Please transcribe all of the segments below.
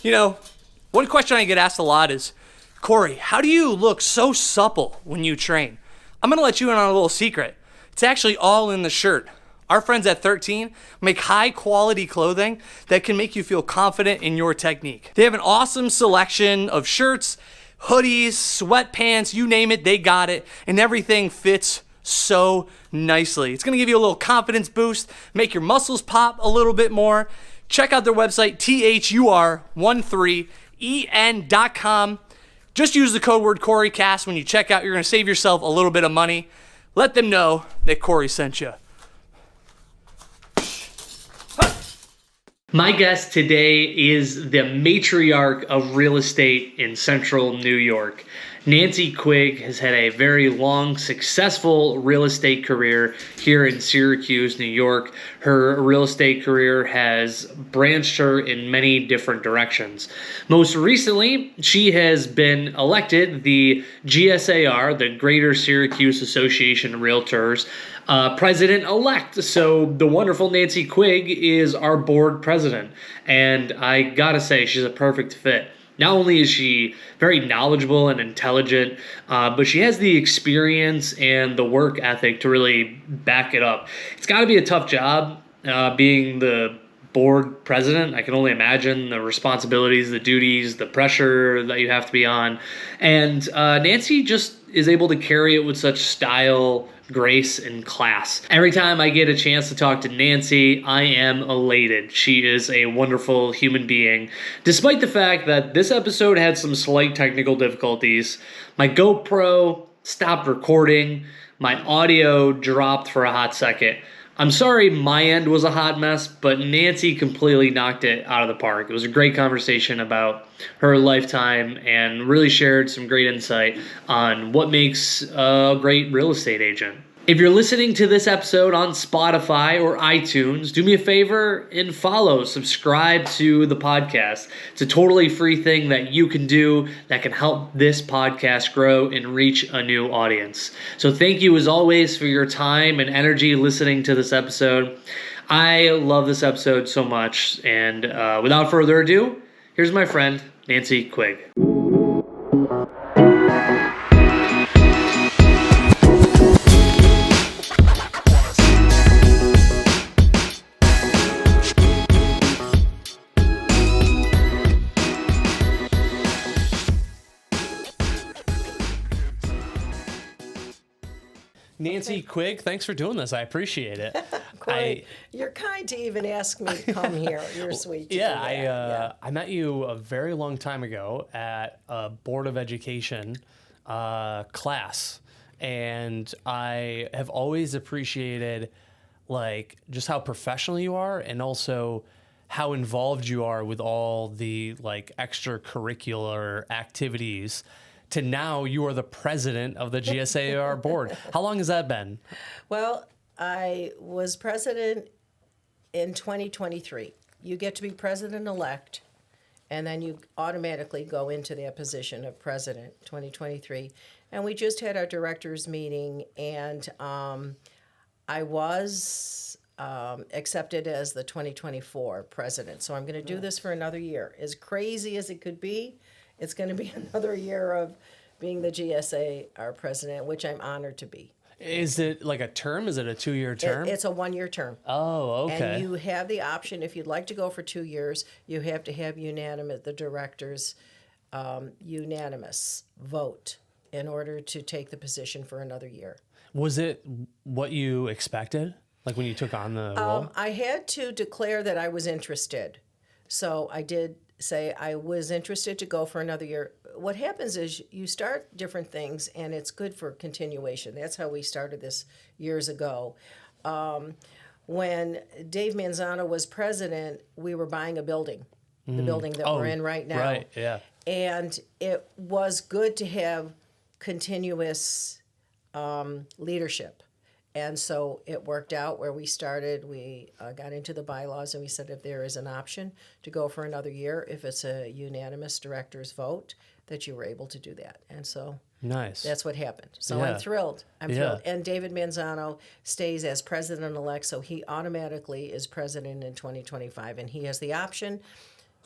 You know, one question I get asked a lot is, Cory, how do you look so supple when you train? I'm going to let you in on a little secret. It's actually all in the shirt. Our friends at 13 make high quality clothing that can make you feel confident in your technique. They have an awesome selection of shirts, hoodies, sweatpants, you name it, they got it, and everything fits so nicely. It's gonna give you a little confidence boost, make your muscles pop a little bit more. Check out their website, thur13en.com. Just use the code word CoryCast when you check out. You're gonna save yourself a little bit of money. Let them know that Cory sent you. My guest today is the matriarch of real estate in central New York. Nancy Quigg has had a very long, successful real estate career here in Syracuse, New York. Her real estate career has branched her in many different directions. Most recently, she has been elected the GSAR, the Greater Syracuse Association of Realtors, president-elect. So the wonderful Nancy Quigg is our board president. And I gotta say, she's a perfect fit. Not only is she very knowledgeable and intelligent, but she has the experience and the work ethic to really back it up. It's got to be a tough job being the board president. I can only imagine the responsibilities, the duties, the pressure that you have to be on. And Nancy just is able to carry it with such style, grace, and class. Every time I get a chance to talk to Nancy, I am elated. She is a wonderful human being. Despite the fact that this episode had some slight technical difficulties, my GoPro stopped recording, my audio dropped for a hot second. I'm sorry my end was a hot mess, but Nancy completely knocked it out of the park. It was a great conversation about her lifetime and really shared some great insight on what makes a great real estate agent. If you're listening to this episode on Spotify or iTunes, do me a favor and subscribe to the podcast. It's a totally free thing that you can do that can help this podcast grow and reach a new audience. So thank you as always for your time and energy listening to this episode. I love this episode so much. And without further ado, here's my friend, Nancy Quigg. Nancy Quigg, thanks for doing this. I appreciate it. Cory, you're kind to even ask me to come here. You're sweet. I met you a very long time ago at a Board of Education class, and I have always appreciated just how professional you are, and also how involved you are with all the extracurricular activities. To now, you are the president of the GSAR board. How long has that been? Well, I was president in 2023. You get to be president-elect, and then you automatically go into that position of president, 2023. And we just had our directors meeting, and I was accepted as the 2024 president. So I'm going to do this for another year. As crazy as it could be, it's going to be another year of being the GSAR president, which I'm honored to be. Is it like a term? Is it a 2-year term? It's a 1-year term. Oh, okay. And you have the option, if you'd like to go for 2 years, you have to have the directors' unanimous vote in order to take the position for another year. Was it what you expected, like when you took on the role? I had to declare that I was interested. So I did say I was interested to go for another year. What happens is you start different things, and it's good for continuation. That's how we started this years ago. When Dave Manzano was president, we were buying a building, the building that we're in right now. Right, yeah. And it was good to have continuous leadership. And so it worked out where we started. We got into the bylaws, and we said if there is an option to go for another year, if it's a unanimous director's vote, that you were able to do that. And so nice. That's what happened. So Yeah. I'm thrilled. I'm Yeah. thrilled. And David Manzano stays as president-elect, so he automatically is president in 2025. And he has the option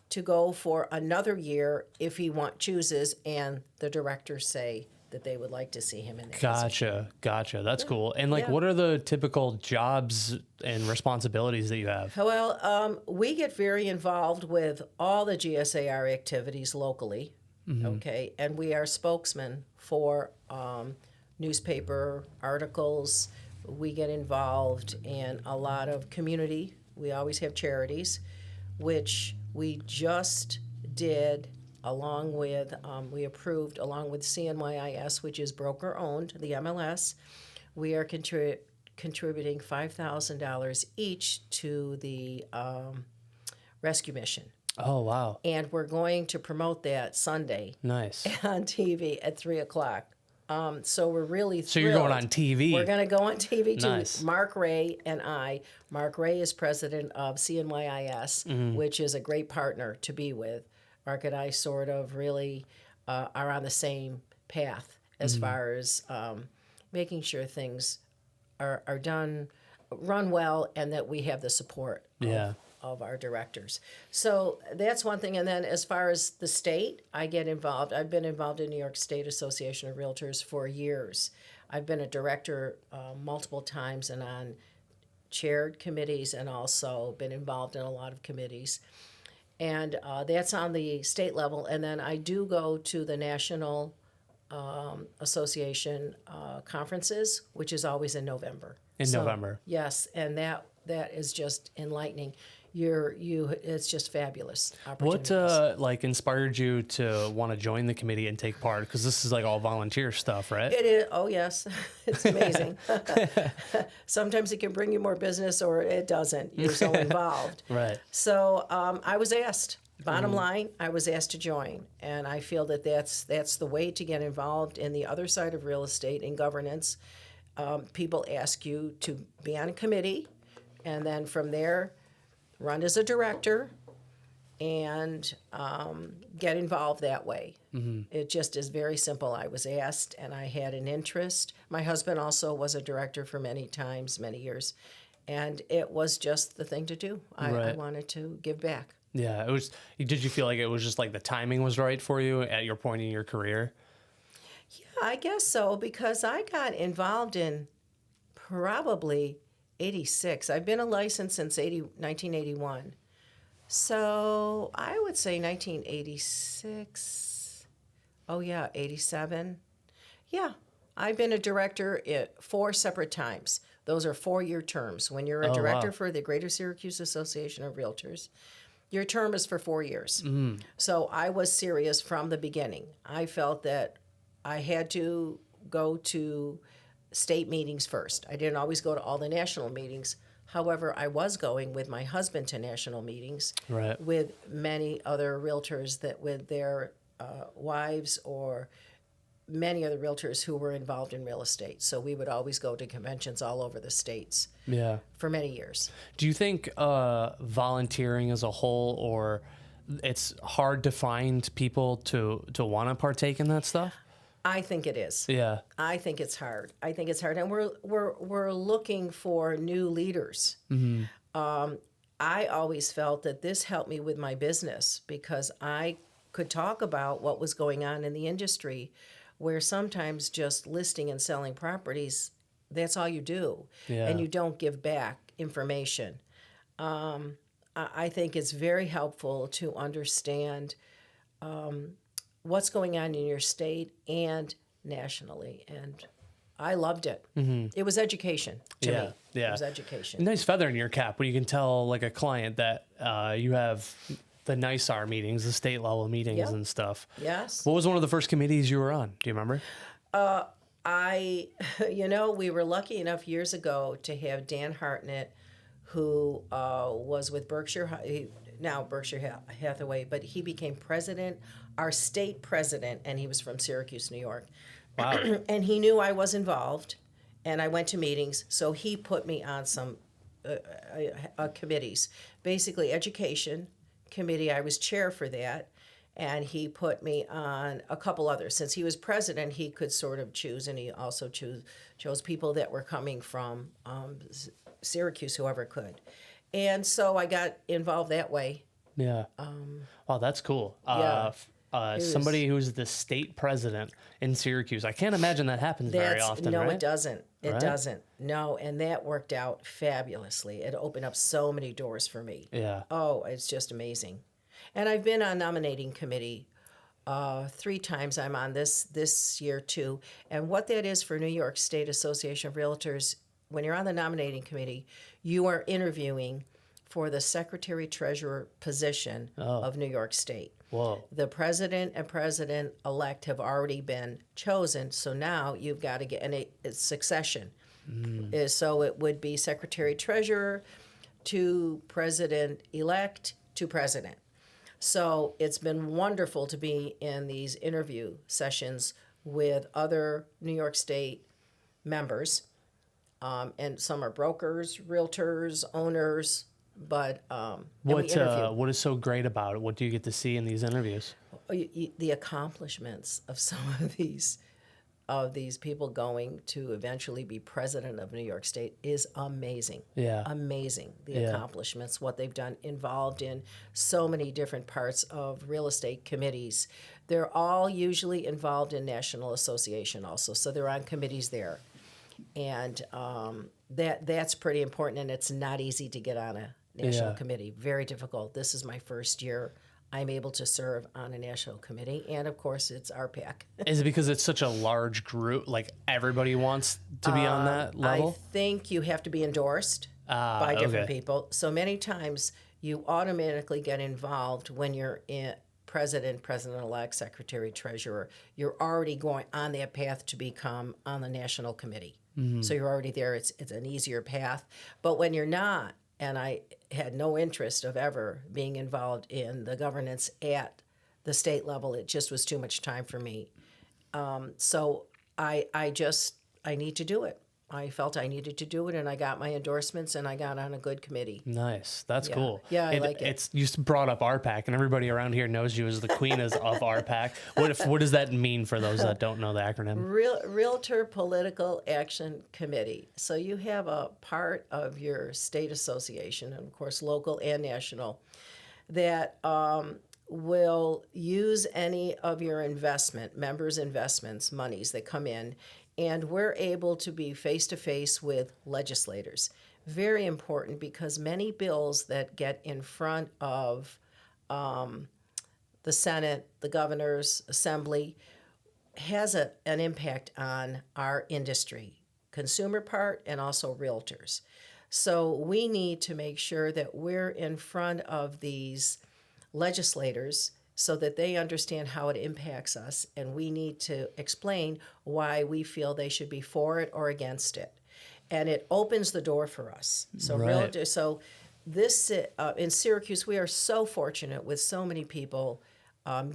to go for another year if he chooses, and the directors say that they would like to see him in that position. Gotcha. That's cool. And like, Yeah. what are the typical jobs and responsibilities that you have? Well, we get very involved with all the GSAR activities locally, okay? And we are spokesmen for newspaper articles. We get involved in a lot of community. We always have charities, which we just did along with, we approved along with CNYIS, which is broker owned, the MLS. We are contributing $5,000 each to the rescue mission. Oh, wow. And we're going to promote that Sunday Nice. on TV at 3 o'clock. So we're really thrilled. So you're going on TV. We're going to go on TV too. Nice. Mark Ray and I. Mark Ray is president of CNYIS, which is a great partner to be with. Mark and I sort of really are on the same path as far as making sure things are run well, and that we have the support of our directors. So that's one thing. And then as far as the state, I get involved. I've been involved in New York State Association of Realtors for years. I've been a director multiple times and on chaired committees, and also been involved in a lot of committees. And that's on the state level. And then I do go to the National Association conferences, which is always in November. November. Yes, and that is just enlightening. It's just fabulous opportunities. What like inspired you to want to join the committee and take part? Because this is like all volunteer stuff, right? It is. Oh yes, it's amazing. Sometimes it can bring you more business, or it doesn't. You're so involved. Right. So I was asked. Bottom line, I was asked to join, and I feel that that's the way to get involved in the other side of real estate and governance. People ask you to be on a committee, and then from there, run as a director, and get involved that way. It just is very simple. I was asked, and I had an interest. My husband also was a director for many years, and it was just the thing to do. I wanted to give back. Yeah, it was. Did you feel like it was just like the timing was right for you at your point in your career? Yeah, I guess so, because I got involved in probably 86. I've been a license since 1981. So I would say 1986. Oh, yeah, 87. Yeah, I've been a director at 4 separate times. Those are 4-year terms. When you're a director for the Greater Syracuse Association of Realtors, your term is for 4 years. So I was serious from the beginning. I felt that I had to go to state meetings first. I didn't always go to all the national meetings. However, I was going with my husband to national meetings with many other realtors that with their wives, or many other realtors who were involved in real estate. So we would always go to conventions all over the states for many years. Do you think volunteering as a whole, or it's hard to find people to want to partake in that stuff? I think it is. Yeah. I think it's hard. And we're looking for new leaders. I always felt that this helped me with my business, because I could talk about what was going on in the industry, where sometimes just listing and selling properties, that's all you do, and you don't give back information. I think it's very helpful to understand what's going on in your state and nationally, and I loved it. It was education to me. Yeah. It was education. Nice feather in your cap when you can tell like a client that you have the NYSAR meetings, the state level meetings and stuff. Yes. What was one of the first committees you were on? Do you remember? We were lucky enough years ago to have Dan Hartnett, who was with now Berkshire Hathaway, but he became our state president, and he was from Syracuse, New York. Wow. And he knew I was involved, and I went to meetings, so he put me on some committees. Basically, education committee, I was chair for that, and he put me on a couple others. Since he was president, he could sort of choose, and he also chose people that were coming from Syracuse, whoever could. And so I got involved that way. Yeah. Wow, that's cool. yeah. Somebody who's the state president in Syracuse. I can't imagine that happens very often, No, right? it doesn't. It Right? doesn't. No, and that worked out fabulously. It opened up so many doors for me. Yeah. Oh, it's just amazing. And I've been on nominating committee 3 times. I'm on this year too. And what that is for New York State Association of Realtors, when you're on the nominating committee, you are interviewing for the secretary treasurer position of New York State. Whoa. The president and president-elect have already been chosen, so now you've got to get a succession. So it would be secretary-treasurer to president-elect to president. So it's been wonderful to be in these interview sessions with other New York State members, and some are brokers, realtors, owners, but and we interview. What is so great about it? What do you get to see in these interviews? The accomplishments of some of these people going to eventually be president of New York State is amazing. Yeah. Amazing. The Yeah. accomplishments, what they've done, involved in so many different parts of real estate committees. They're all usually involved in National Association also, so they're on committees there. And that's pretty important, and it's not easy to get on a national Yeah. committee. Very difficult. This is my first year I'm able to serve on a national committee, and of course, it's RPAC. Is it because it's such a large group? Like everybody wants to be on that level? I think you have to be endorsed by different okay. people. So many times you automatically get involved when you're in president, president-elect, secretary, treasurer. You're already going on that path to become on the national committee. So you're already there. It's an easier path. But when you're not, and I had no interest of ever being involved in the governance at the state level, it just was too much time for me. So I need to do it. I felt I needed to do it, and I got my endorsements, and I got on a good committee. Nice. That's cool. Yeah, I like it. It's you brought up RPAC, and everybody around here knows you as the queen of RPAC. What does that mean for those that don't know the acronym? Realtor Political Action Committee. So you have a part of your state association, and of course local and national, that will use any of your members' investments, monies that come in, and we're able to be face-to-face with legislators. Very important, because many bills that get in front of the Senate, the governor's assembly, has an impact on our industry, consumer part and also realtors. So we need to make sure that we're in front of these legislators so that they understand how it impacts us, and we need to explain why we feel they should be for it or against it. And it opens the door for us. So Right. this in Syracuse, we are so fortunate with so many people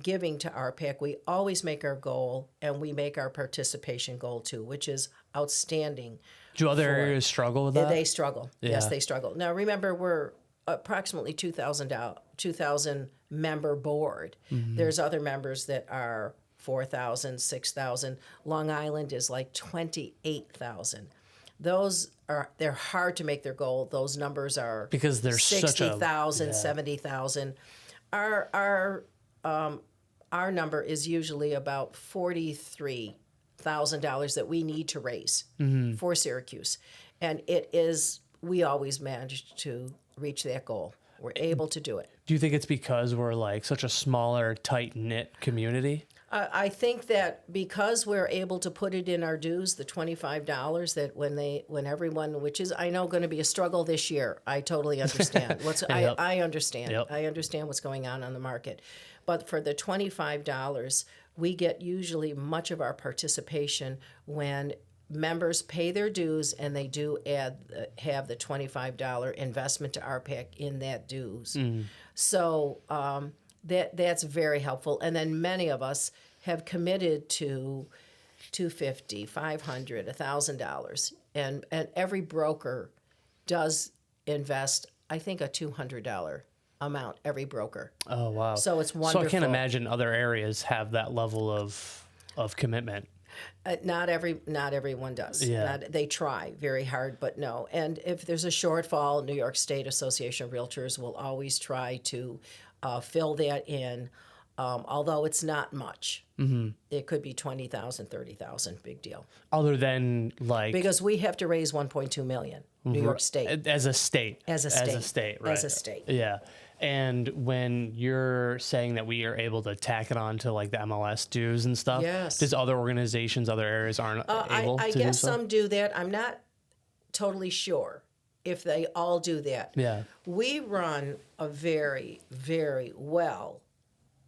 giving to RPAC. We always make our goal, and we make our participation goal too, which is outstanding. Do other areas struggle with that? They struggle. Yes, Yeah. they struggle. Now, remember, we're approximately 2,000 member board. There's other members that are 4,000, 6,000. Long Island is like 28,000. They're hard to make their goal. Those numbers are Because there's such a 60,000, 70,000. Our number is usually about $43,000 that we need to raise for Syracuse, and we always manage to reach that goal. We're able to do it. Do you think it's because we're like such a smaller, tight-knit community? I think that because we're able to put it in our dues, the $25, that when everyone, which is I know going to be a struggle this year, I totally understand. Yep. I understand. Yep. I understand what's going on the market, but for the $25, we get usually much of our participation when members pay their dues, and they do have the $25 investment to RPAC in that dues. So that's very helpful. And then many of us have committed to $250, $500, $1,000, and every broker does invest, I think, a $200 amount, every broker. Oh, wow. So it's wonderful. So I can't imagine other areas have that level of commitment. Not everyone does. Yeah. They try very hard, but no. And if there's a shortfall, New York State Association of Realtors will always try to fill that in, although it's not much. Mm-hmm. It could be 20,000, 30,000, big deal. Other than like Because we have to raise 1.2 million, New York State. as a state. As a state. As a state, right. As a state. Yeah. And when you're saying that we are able to tack it on to like the MLS dues and stuff, Yes. does other organizations, other areas aren't able I to guess do so? some do that. I'm not totally sure if they all do that. Yeah. We run a very, very well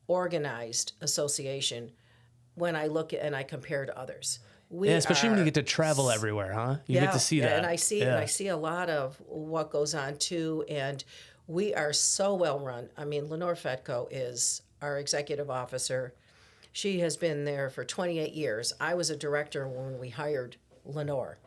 organized association when I look at and I compare to others. We Yeah, especially when you are- get to travel everywhere, huh? You get to see that. And I see a lot of what goes on too, and we are so well run. I mean, Lenore Fetko is our executive officer. She has been there for 28 years. I was a director when we hired Lenore.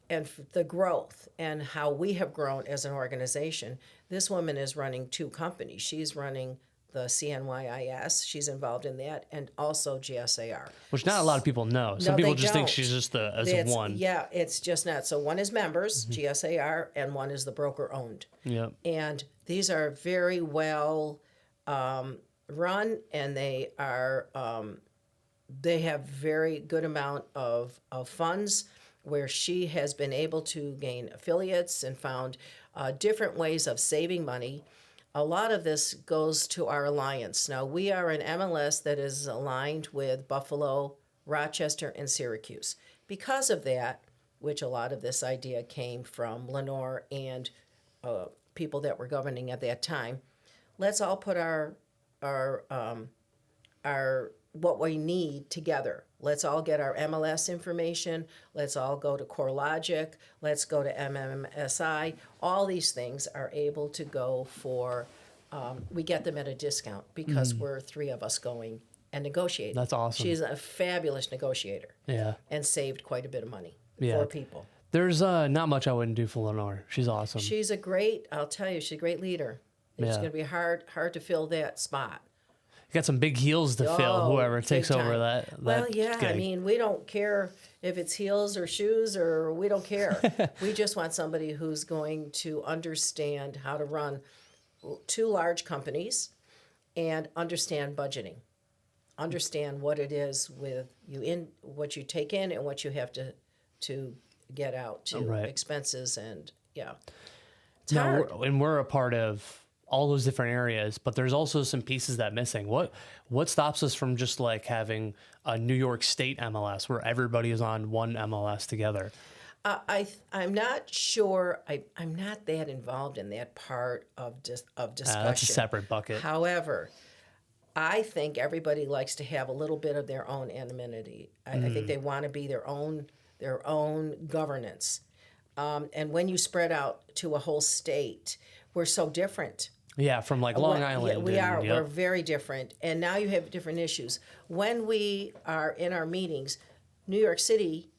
And the growth and how we have grown as an organization, this woman is running 2 companies. She's running the CNYIS, she's involved in that, and also GSAR. Which not a lot of people know. Some No, people they just think don't. she's just as It's- one. Yeah, it's just not. So one is members, GSAR, and one is the broker owned. Yep. And these are very well run, and they are they have very good amount of funds where she has been able to gain affiliates and found different ways of saving money. A lot of this goes to our alliance. Now, we are an MLS that is aligned with Buffalo, Rochester, and Syracuse. Because of that, which a lot of this idea came from Lenore and people that were governing at that time, let's all put our what we need together. Let's all get our MLS information. Let's all go to CoreLogic. Let's go to MMSI. All these things are able to go for, we get them at a discount because we're 3 of us going and negotiating. That's awesome. She's a fabulous negotiator Yeah. and saved quite a bit of money Yeah. for people. There's not much I wouldn't do for Lenore. She's awesome. She's a great, I'll tell you, she's a great leader. It's Yeah. going to be hard to fill that spot. You got some big heels to fill, Oh, whoever big takes over time. that. Well, that yeah, I gig. mean, we don't care if it's heels or shoes, or we don't care. We just want somebody who's going to understand how to run 2 large companies and understand budgeting. Understand what it is with you in what you take in and what you have to get out to Right. expenses, and yeah. It's Now, hard. we're a part of all those different areas, but there's also some pieces that missing. What stops us from just like having a New York State MLS where everybody is on one MLS together? I'm not sure. I'm not that involved in that part of discussion. That's a separate bucket. However, I think everybody likes to have a little bit of their own anonymity. I think they want to be their own governance. And when you spread out to a whole state, we're so different. Yeah, from like Long Island. Yeah, we and- are. yep. We're very different. And now you have different issues. When we are in our meetings, New York City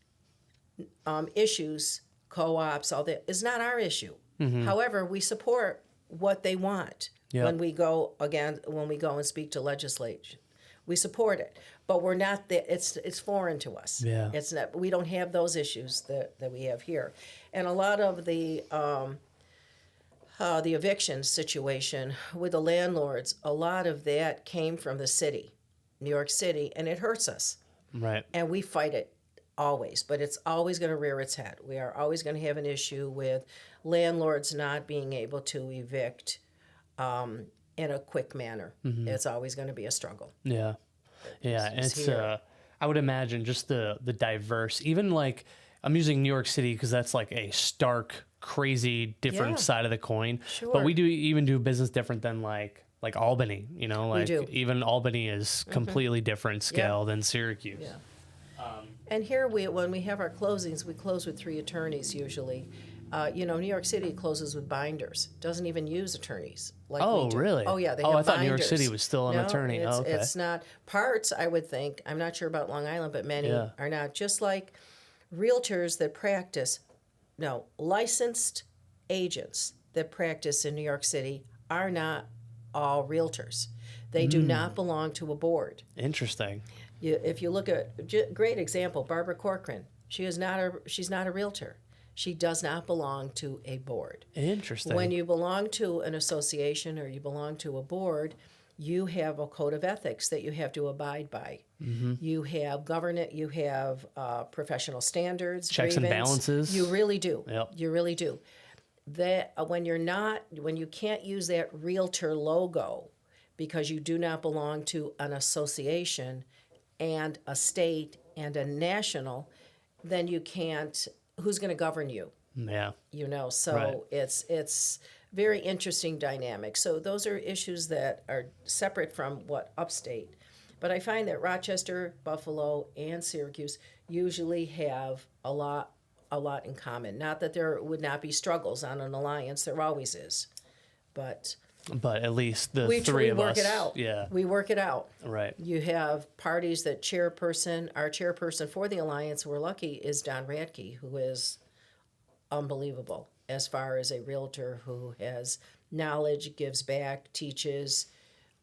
issues, co-ops, all that, is not our issue. However, we support what they want Yep. when we go and speak to legislation. We support it, but we're not there. It's foreign to us. Yeah. It's not. We don't have those issues that we have here, and a lot of the eviction situation with the landlords, a lot of that came from the city, New York City, and it hurts us. Right. And we fight it always, but it's always going to rear its head. We are always going to have an issue with landlords not being able to evict in a quick manner. It's always going to be a struggle. Yeah. Yeah. And It's it's, here. I would imagine just the diverse, even like I'm using New York City because that's like a stark, crazy, different Yeah. side of the coin. Sure. But we do even do business different than like Albany, like do. even Albany is completely different scale than Syracuse. Yeah. And here when we have our closings, we close with 3 attorneys usually. New York City closes with binders. Doesn't even use attorneys. Like Oh, we do. really? Oh, yeah. They Oh, have I thought New York binders. City was still an No, attorney. It's, Oh, okay. it's not. Parts, I would think. I'm not sure about Long Island, but many Yeah. are not. Just like realtors that practice, no, licensed agents that practice in New York City are not all realtors. They do not belong to a board. Interesting. If you look at great example, Barbara Corcoran, she's not a realtor. She does not belong to a board. Interesting. When you belong to an association or you belong to a board, you have a code of ethics that you have to abide by. You have you have professional standards, Checks and grievance. balances. You really do. Yep. You really do. That when you can't use that Realtor logo because you do not belong to an association and a state and a national, then you can't. Who's going to govern you? Yeah. So Right. it's very interesting dynamic. So those are issues that are separate from what upstate. But I find that Rochester, Buffalo, and Syracuse usually have a lot in common. Not that there would not be struggles on an alliance, there always is. But But at least the we three of work us. it out. Yeah. We work it out. Right. You have parties that our chairperson for the alliance, we're lucky, is Don Radke, who is unbelievable as far as a realtor who has knowledge, gives back, teaches.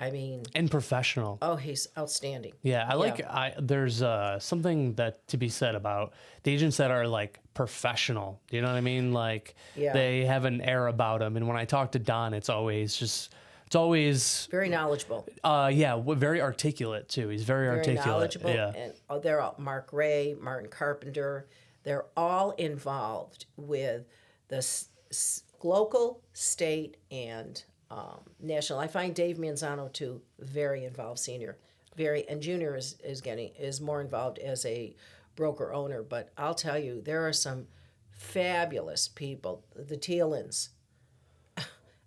I mean, And professional. oh, he's outstanding. Yeah, there's something that to be said about the agents that are like professional. Do you know what I mean? Like Yeah. they have an air about them. And when I talk to Don, it's always Very knowledgeable. very articulate too. He's very Very articulate. knowledgeable. Yeah. And they're all Mark Ray, Martin Carpenter. They're all involved with the local, state, and national. I find Dave Manzano too very involved, senior, and junior is more involved as a broker owner. But I'll tell you, there are some fabulous people. The Thielens.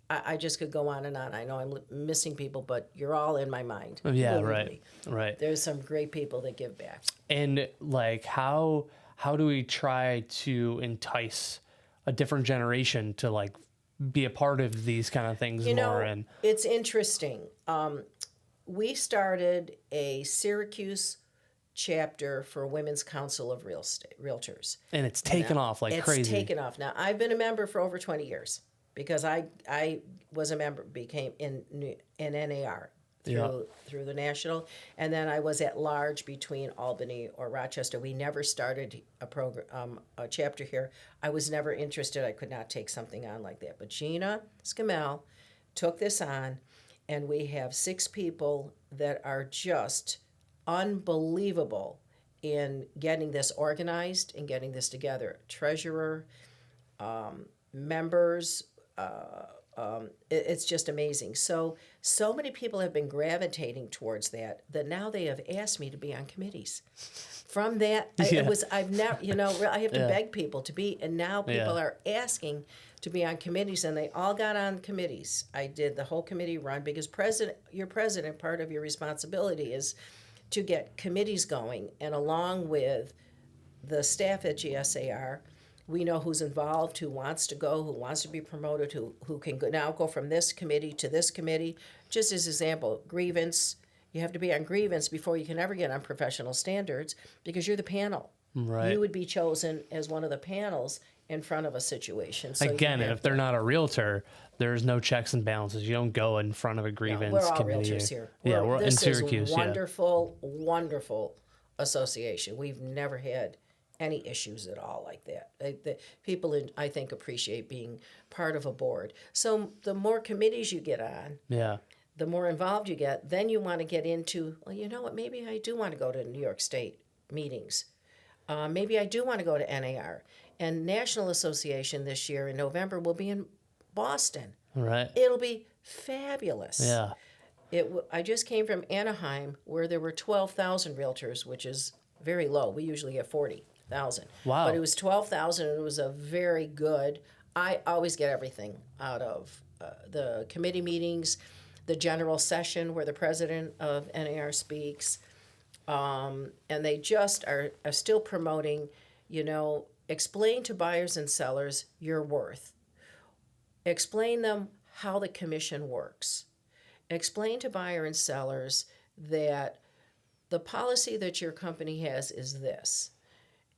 I just could go on and on. I know I'm missing people, but you're all in my mind. Yeah, Believe right. me. Right. There's some great people that give back. And like how do we try to entice a different generation to like be a part of these kind of things more? And it's interesting. We started a Syracuse chapter for Women's Council of Realtors. and it's taken off like crazy. It's taken off. Now, I've been a member for over 20 years because I was a member, became in NAR through the national, and then I was at large between Albany or Rochester. We never started a program, a chapter here. I was never interested. I could not take something on like that. But Gina Scamell took this on, and we have 6 people that are just unbelievable in getting this organized and getting this together. Treasurer, members. It's just amazing. So many people have been gravitating towards that now they have asked me to be on committees. From that, I've never, I have to beg people to be, and now people are asking to be on committees, and they all got on committees. I did the whole committee run because your president, part of your responsibility is to get committees going, and along with the staff at GSAR, we know who's involved, who wants to go, who wants to be promoted, who can now go from this committee to this committee. Just as example, grievance. You have to be on grievance before you can ever get on professional standards because you're the panel. Right. You would be chosen as one of the panels in front of a situation. So Again, and if they're not a realtor, there's no checks and balances. You don't go in front of a grievance we're all committee. realtors here. We're in this Syracuse. is wonderful, wonderful association. We've never had any issues at all like that. The people, I think, appreciate being part of a board. So the more committees you get on, the more involved you get, then you want to get into, well, you know what, maybe I do want to go to New York State meetings. Maybe I do want to go to NAR. And National Association this year in November will be in Boston. Right. It'll be fabulous. Yeah. I just came from Anaheim where there were 12,000 realtors, which is very low. We usually get 40,000. Wow. But it was 12,000, and it was a very good. I always get everything out of the committee meetings, the general session where the president of NAR speaks, and they just are still promoting, explain to buyers and sellers your worth. Explain them how the commission works. Explain to buyer and sellers that the policy that your company has is this.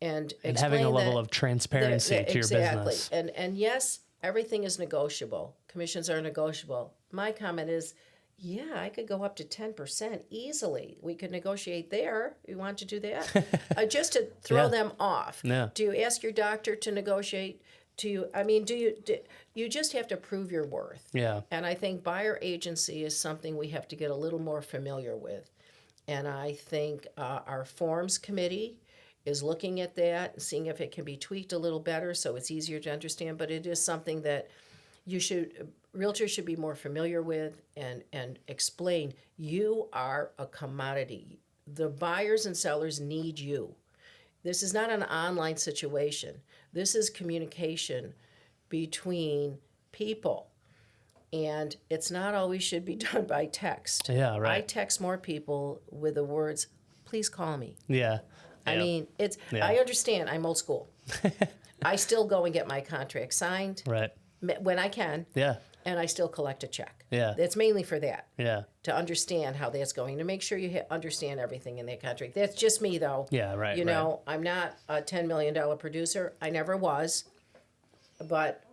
And having a level of transparency to your business. And yes, everything is negotiable. Commissions are negotiable. My comment is, Yeah, I could go up to 10% easily. We could negotiate there. You want to do that? Just to throw Yeah. them off. Yeah. Do you ask your doctor to negotiate? You just have to prove your worth. Yeah. And I think buyer agency is something we have to get a little more familiar with. And I think our forms committee is looking at that and seeing if it can be tweaked a little better so it's easier to understand. But it is something that realtors should be more familiar with and explain. You are a commodity. The buyers and sellers need you. This is not an online situation. This is communication between people. And it's not always should be done by text. Yeah, right. I text more people with the words, please call me. Yeah. I Yeah. mean, Yeah. I understand, I'm old school. I still go and get my contract signed Right. when I can, Yeah. and I still collect a check. Yeah. It's mainly for that, Yeah. to understand how that's going, to make sure you understand everything in that contract. That's just me, though. Yeah, right, You right. know, I'm not a $10 million producer. I never was, but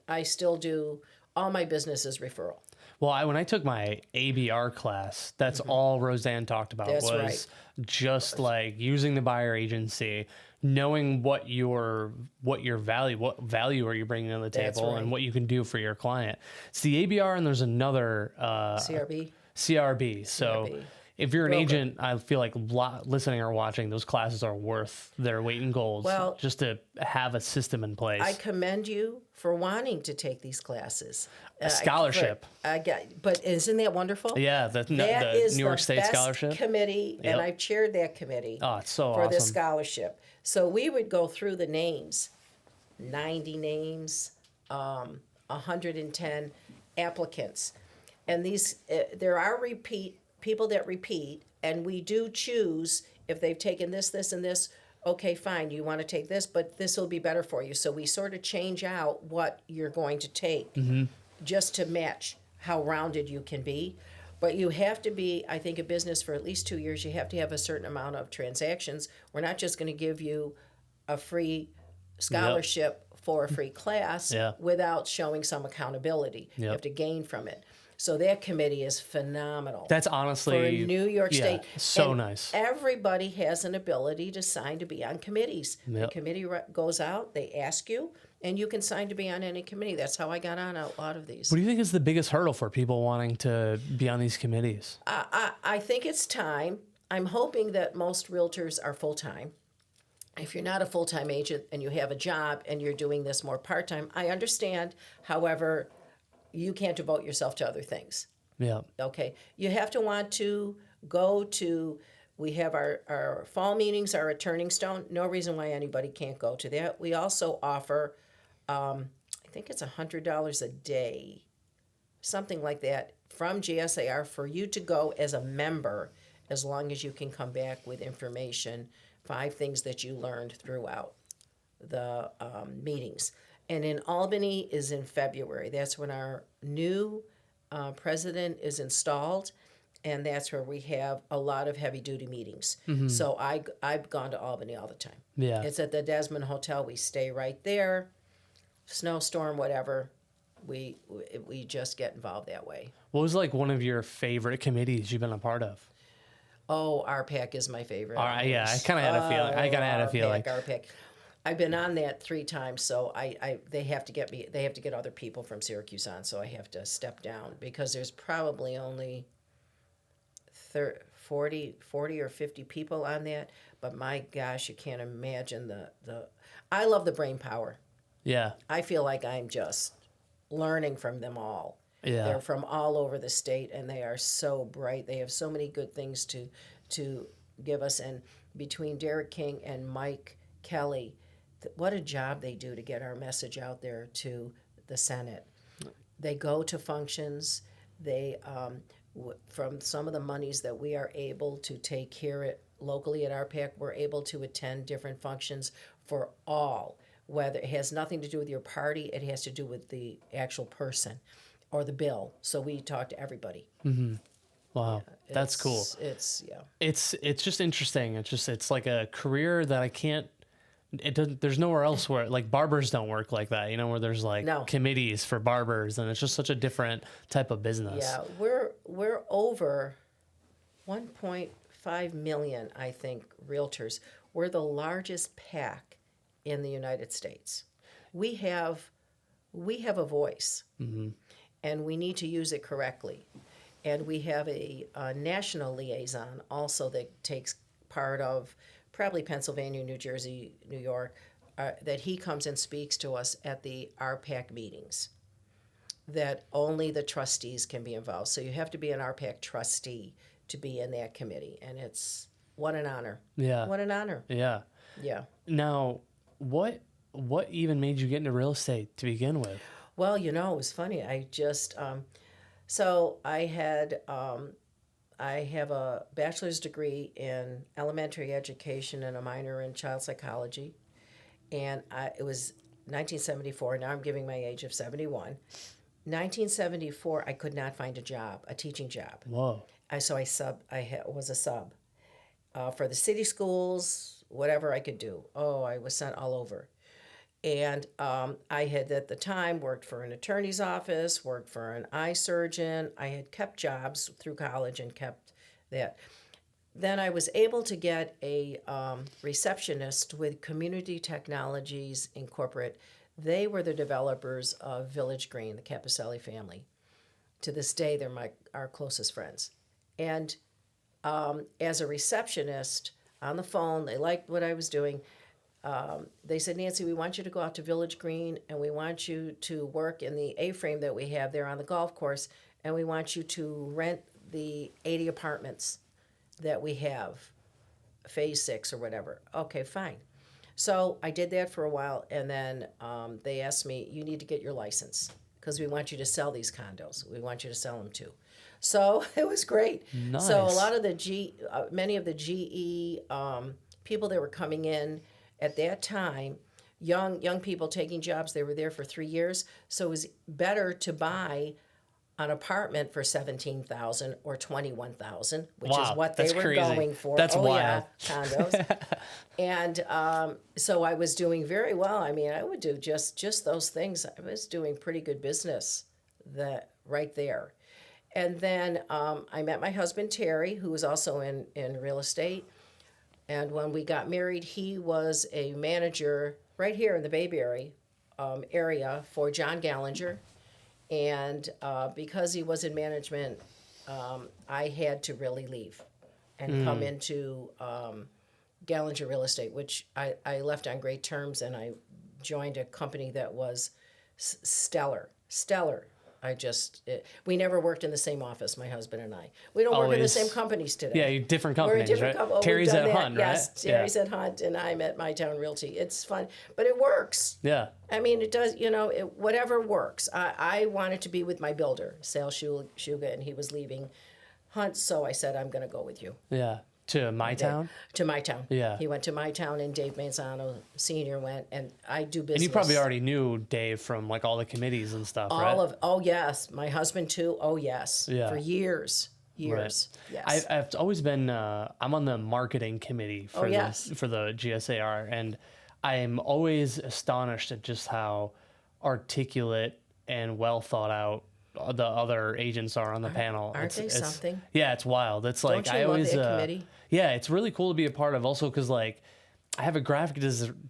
I still do. All my business is referral. Well, when I took my ABR class, that's all Roseanne talked about That's was right. just like using the buyer agency, knowing what value are you bringing to the That's table right. and what you can do for your client. It's the ABR and there's another CRB. CRB. So CRB. if you're an Broker. agent, I feel like listening or watching, those classes are worth their weight in gold. Well, just to have a system in place. I commend you for wanting to take these classes. A scholarship. But isn't that wonderful? Yeah, the That is New York the State best scholarship. committee, and Yep. I've chaired that committee Oh, it's so for awesome. the scholarship. So we would go through the names, 90 names, 110 applicants, and there are people that repeat, and we do choose if they've taken this, this, and this. Okay, fine, you want to take this, but this will be better for you. So we sort of change out what you're going to take just to match how rounded you can be. But you have to be, I think, a business for at least 2 years. You have to have a certain amount of transactions. We're not just going to give you a free scholarship for a free class Yeah. without showing some accountability. You Yep. have to gain from it. So that committee is phenomenal. That's honestly for New York yeah, State. so And nice. Everybody has an ability to sign to be on committees. The Yep. committee goes out, they ask you, and you can sign to be on any committee. That's how I got on a lot of these. What do you think is the biggest hurdle for people wanting to be on these committees? I think it's time. I'm hoping that most realtors are full-time. If you're not a full-time agent and you have a job and you're doing this more part-time, I understand. However, you can't devote yourself to other things. Yeah. Okay, you have to want to go to, we have our fall meetings are a turning stone. No reason why anybody can't go to that. We also offer, I think it's $100 a day, something like that, from GSAR for you to go as a member, as long as you can come back with information, 5 things that you learned throughout the meetings. And in Albany is in February. That's when our new president is installed, and that's where we have a lot of heavy-duty meetings. So I've gone to Albany all the time. Yeah. It's at the Desmond Hotel. We stay right there. Snowstorm, whatever, we just get involved that way. What was like one of your favorite committees you've been a part of? Oh, RPAC is my favorite. All right, yeah, I kind of had a feeling. I kind of had a feeling. RPAC. I've been on that 3 times, so they have to get me. They have to get other people from Syracuse on, so I have to step down because there's probably only 40 or 50 people on that. But my gosh, you can't imagine the. I love the brain power. Yeah. I feel like I'm just learning from them all. Yeah. They're from all over the state, and they are so bright. They have so many good things to give us. And between Derek King and Mike Kelly, what a job they do to get our message out there to the Senate. They go to functions. They from some of the monies that we are able to take here locally at RPAC, we're able to attend different functions for all. Whether it has nothing to do with your party, it has to do with the actual person or the bill. So we talk to everybody. Wow. That's cool. It's It's just interesting. It's like a career that I can't it doesn't. There's nowhere else where like barbers don't work like that. You know, where there's like No. committees for barbers, and it's just such a different type of business. Yeah, we're over 1.5 million, I think, realtors. We're the largest pack in the United States. We have a voice, and we need to use it correctly. And we have a national liaison also that takes part of probably Pennsylvania, New Jersey, New York, that he comes and speaks to us at the RPAC meetings, that only the trustees can be involved. So you have to be an RPAC trustee to be in that committee. And it's, what an honor. Yeah. What an honor. Yeah. Yeah. Now, what even made you get into real estate to begin with? Well, it was funny. I just, so I have a bachelor's degree in elementary education and a minor in child psychology. And it was 1974. Now I'm giving my age of 71. 1974, I could not find a job, a teaching job. Whoa. Was a sub for the city schools, whatever I could do. Oh, I was sent all over. And I had, at the time, worked for an attorney's office, worked for an eye surgeon. I had kept jobs through college and kept that. Then I was able to get a receptionist with Community Technologies Incorporated. They were the developers of Village Green, the Capicelli family. To this day, they're our closest friends. And as a receptionist on the phone, they liked what I was doing. They said, Nancy, we want you to go out to Village Green, and we want you to work in the A-frame that we have there on the golf course, and we want you to rent the 80 apartments that we have, phase 6 or whatever. Okay, fine. So I did that for a while, and then they asked me, you need to get your license, because we want you to sell these condos. We want you to sell them too. So it was great. Nice. So a lot of the many of the GE people that were coming in at that time, young people taking jobs, they were there for 3 years. So it was better to buy an apartment for $17,000 or $21,000, which is what they were crazy. going for. That's wild. Yeah, condos. And so I was doing very well. I mean, I would do just those things. I was doing pretty good business right there. And then I met my husband, Terry, who was also in real estate. And when we got married, he was a manager right here in the Bayberry area for John Gallinger. And because he was in management, I had to really leave and come into Gallinger Real Estate, which I left on great terms, and I joined a company that was stellar. We never worked in the same office, my husband and I. We don't work in the same companies today. Yeah, different companies, We're different right? Terry's at Hunt, right? Yes, Terry's at Hunt, and I'm at MyTown Realty. It's fun, but it works. Yeah. I mean, it does, whatever works. I wanted to be with my builder, Sal Shuga, and he was leaving Hunt, so I said, I'm going to go with you. Yeah. To MyTown? To MyTown. Yeah. He went to MyTown, and Dave Manzano Sr. went, and I do business. And you probably already knew Dave from like all the committees and stuff, right? Oh, yes. My husband, too. Oh, yes. Yeah. For years. Right. Yes. I've always been, I'm on the marketing committee for the GSAR, and I'm always astonished at just how articulate and well thought out the other agents are on the panel. Aren't they something? Yeah, it's wild. It's like Don't you love that committee? Yeah, it's really cool to be a part of. Also, because like I have a graphic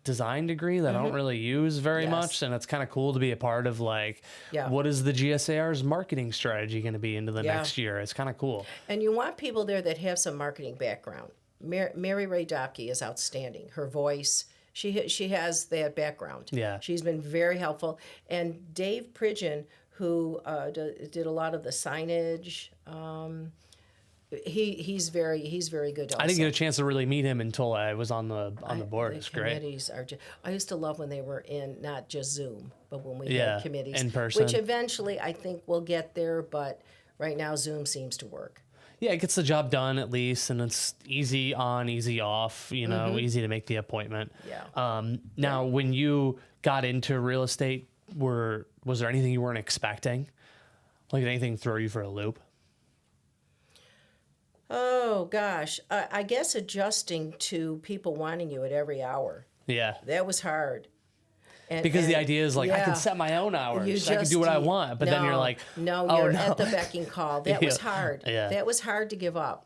design degree that I don't really use very much, and it's kind of cool to be a part of. Like, what is the GSAR's marketing strategy going to be into the next year? It's kind of cool. And you want people there that have some marketing background. Mary Ray Dopke is outstanding. Her voice. She has that background. Yeah. She's been very helpful. And Dave Pridgeon, who did a lot of the signage, he's very good also. I didn't get a chance to really meet him until I was on the board. It's great. Committees are I used to love when they were in not just Zoom, but when we had committees. In person. Which eventually I think we'll get there, but right now Zoom seems to work. Yeah, it gets the job done at least, and it's easy on, easy off, easy to make the appointment. Yeah. Now, when you got into real estate, was there anything you weren't expecting? Like, did anything throw you for a loop? Oh, gosh. I guess adjusting to people wanting you at every hour. Yeah. That was hard. Because the idea is like, I can set my own hours. I can do what I want. But then you're like, no, oh, you're no. at the beck and call. That was hard. Yeah. That was hard to give up.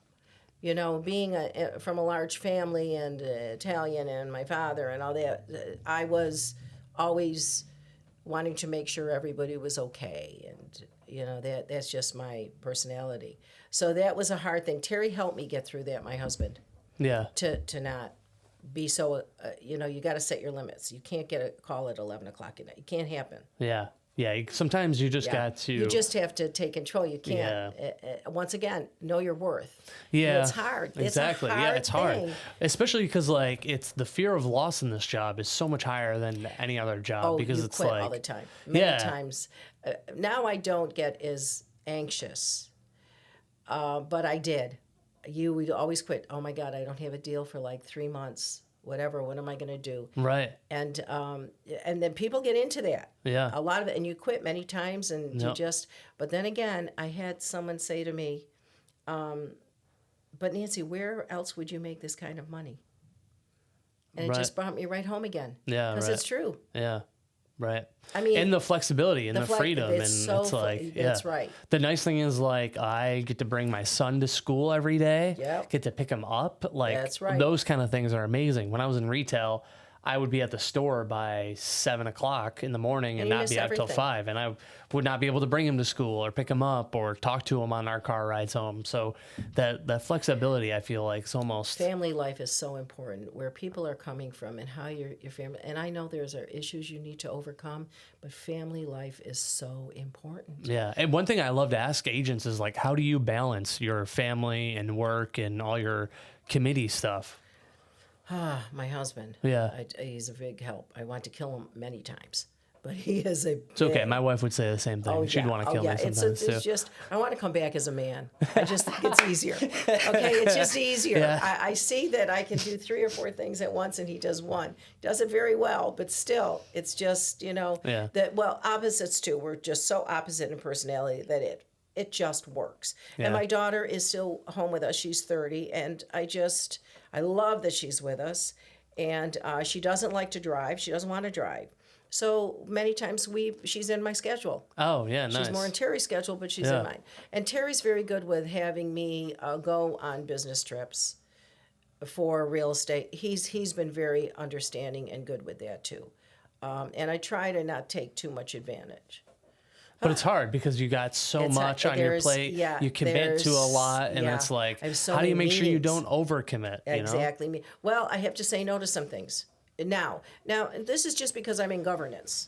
You know, being from a large family and Italian and my father and all that, I was always wanting to make sure everybody was okay. And, you know, that's just my personality. So that was a hard thing. Terry helped me get through that, my husband. Yeah. To not be so, you know, you got to set your limits. You can't get a call at 11 o'clock at night. It can't happen. Yeah. Yeah. Sometimes you just got to. You just have to take control. You can't. Once again, know your worth. Yeah. It's hard. Exactly. It's a hard it's hard. thing. Especially because, like, it's the fear of loss in this job is so much higher than any other job. Because you it's quit like. all the time. Many times. Now I don't get as anxious, but I did. You would always quit. Oh my God, I don't have a deal for like 3 months. Whatever. What am I going to do? Right. And then people get into that. Yeah. A lot of it, and you quit many times, and you just. But then again, I had someone say to me, "But Nancy, where else would you make this kind of money?" And it just brought me right home again. Yeah. Because it's true. Yeah. Right. I mean, and the flexibility and the freedom. It's and so it's like, that's right. The nice thing is, like, I get to bring my son to school every day. Yep. Get to pick him up. Like, that's right. Those kind of things are amazing. When I was in retail, I would be at the store by 7 o'clock in the morning and not be out till 5. And I would not be able to bring him to school or pick him up or talk to him on our car rides home. So that flexibility, I feel like, is almost... Family life is so important, where people are coming from and how your family... And I know there's issues you need to overcome, but family life is so important. Yeah. And one thing I love to ask agents is, like, how do you balance your family and work and all your committee stuff? My husband. Yeah. He's a big help. I want to kill him many times, but he is a It's okay. My wife would say the same thing. She'd want to kill me sometimes, too. It's just, I want to come back as a man. I just think it's easier. Okay? It's just easier. Yeah. I see that I can do 3 or 4 things at once, and he does one. He does it very well, but still, it's just, you know, opposites, too. We're just so opposite in personality that it just works. Yeah. And my daughter is still home with us. She's 30, and I love that she's with us. And she doesn't like to drive. She doesn't want to drive. So many times she's in my schedule. Oh, yeah, nice. She's more in Terry's schedule, but she's in mine. And Terry's very good with having me go on business trips for real estate. He's been very understanding and good with that, too. And I try to not take too much advantage. But it's hard because you got so much on your plate. Yeah, you commit to a lot, and it's like, how do you make sure you don't overcommit? Exactly. You know? Well, I have to say no to some things. Now, this is just because I'm in governance.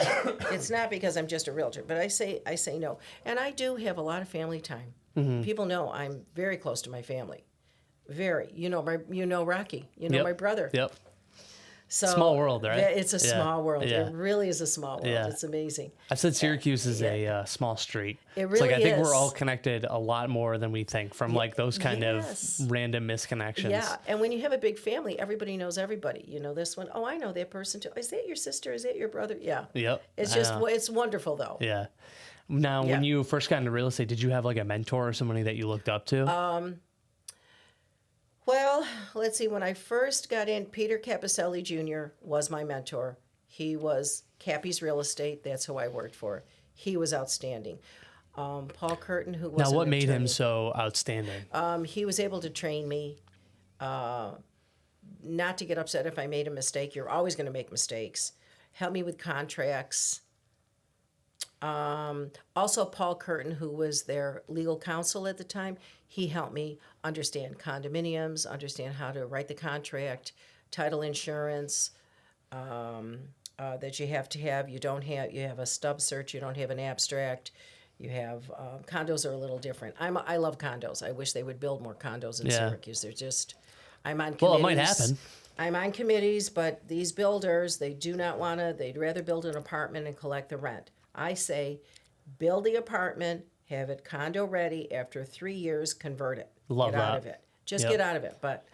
It's not because I'm just a realtor, but I say no. And I do have a lot of family time. Mm-hmm. People know I'm very close to my family. Very. You know Rocky. You know my brother. Yep. So small world, right? It's a small world. Yeah. It really is a small world. Yeah. It's amazing. I've said Syracuse is a small street. It really it's like I think is. we're all connected a lot more than we think from like those kind of random misconnections. Yeah, and when you have a big family, everybody knows everybody. You know this one. Oh, I know that person too. Is that your sister? Is that your brother? Yeah. Yep. It's just it's wonderful though. Yeah. Now, when you first got into real estate, did you have like a mentor or somebody that you looked up to? Well, let's see. When I first got in, Peter Capicelli Jr. was my mentor. He was Cappy's Real Estate. That's who I worked for. He was outstanding. Paul Curtin, who was now, what made him so outstanding? He was able to train me not to get upset if I made a mistake. You're always going to make mistakes. Help me with contracts. Also, Paul Curtin, who was their legal counsel at the time, he helped me understand condominiums, understand how to write the contract, title insurance, that you have to have. You have a stub search, you don't have an abstract. You have, condos are a little different. I love condos. I wish they would build more condos in Syracuse. They're just, I'm on committees. Well, it might happen. I'm on committees, but these builders, they'd rather build an apartment and collect the rent. I say, build the apartment, have it condo ready. After 3 years, convert it. Love get that. out of it. Just get out of it. But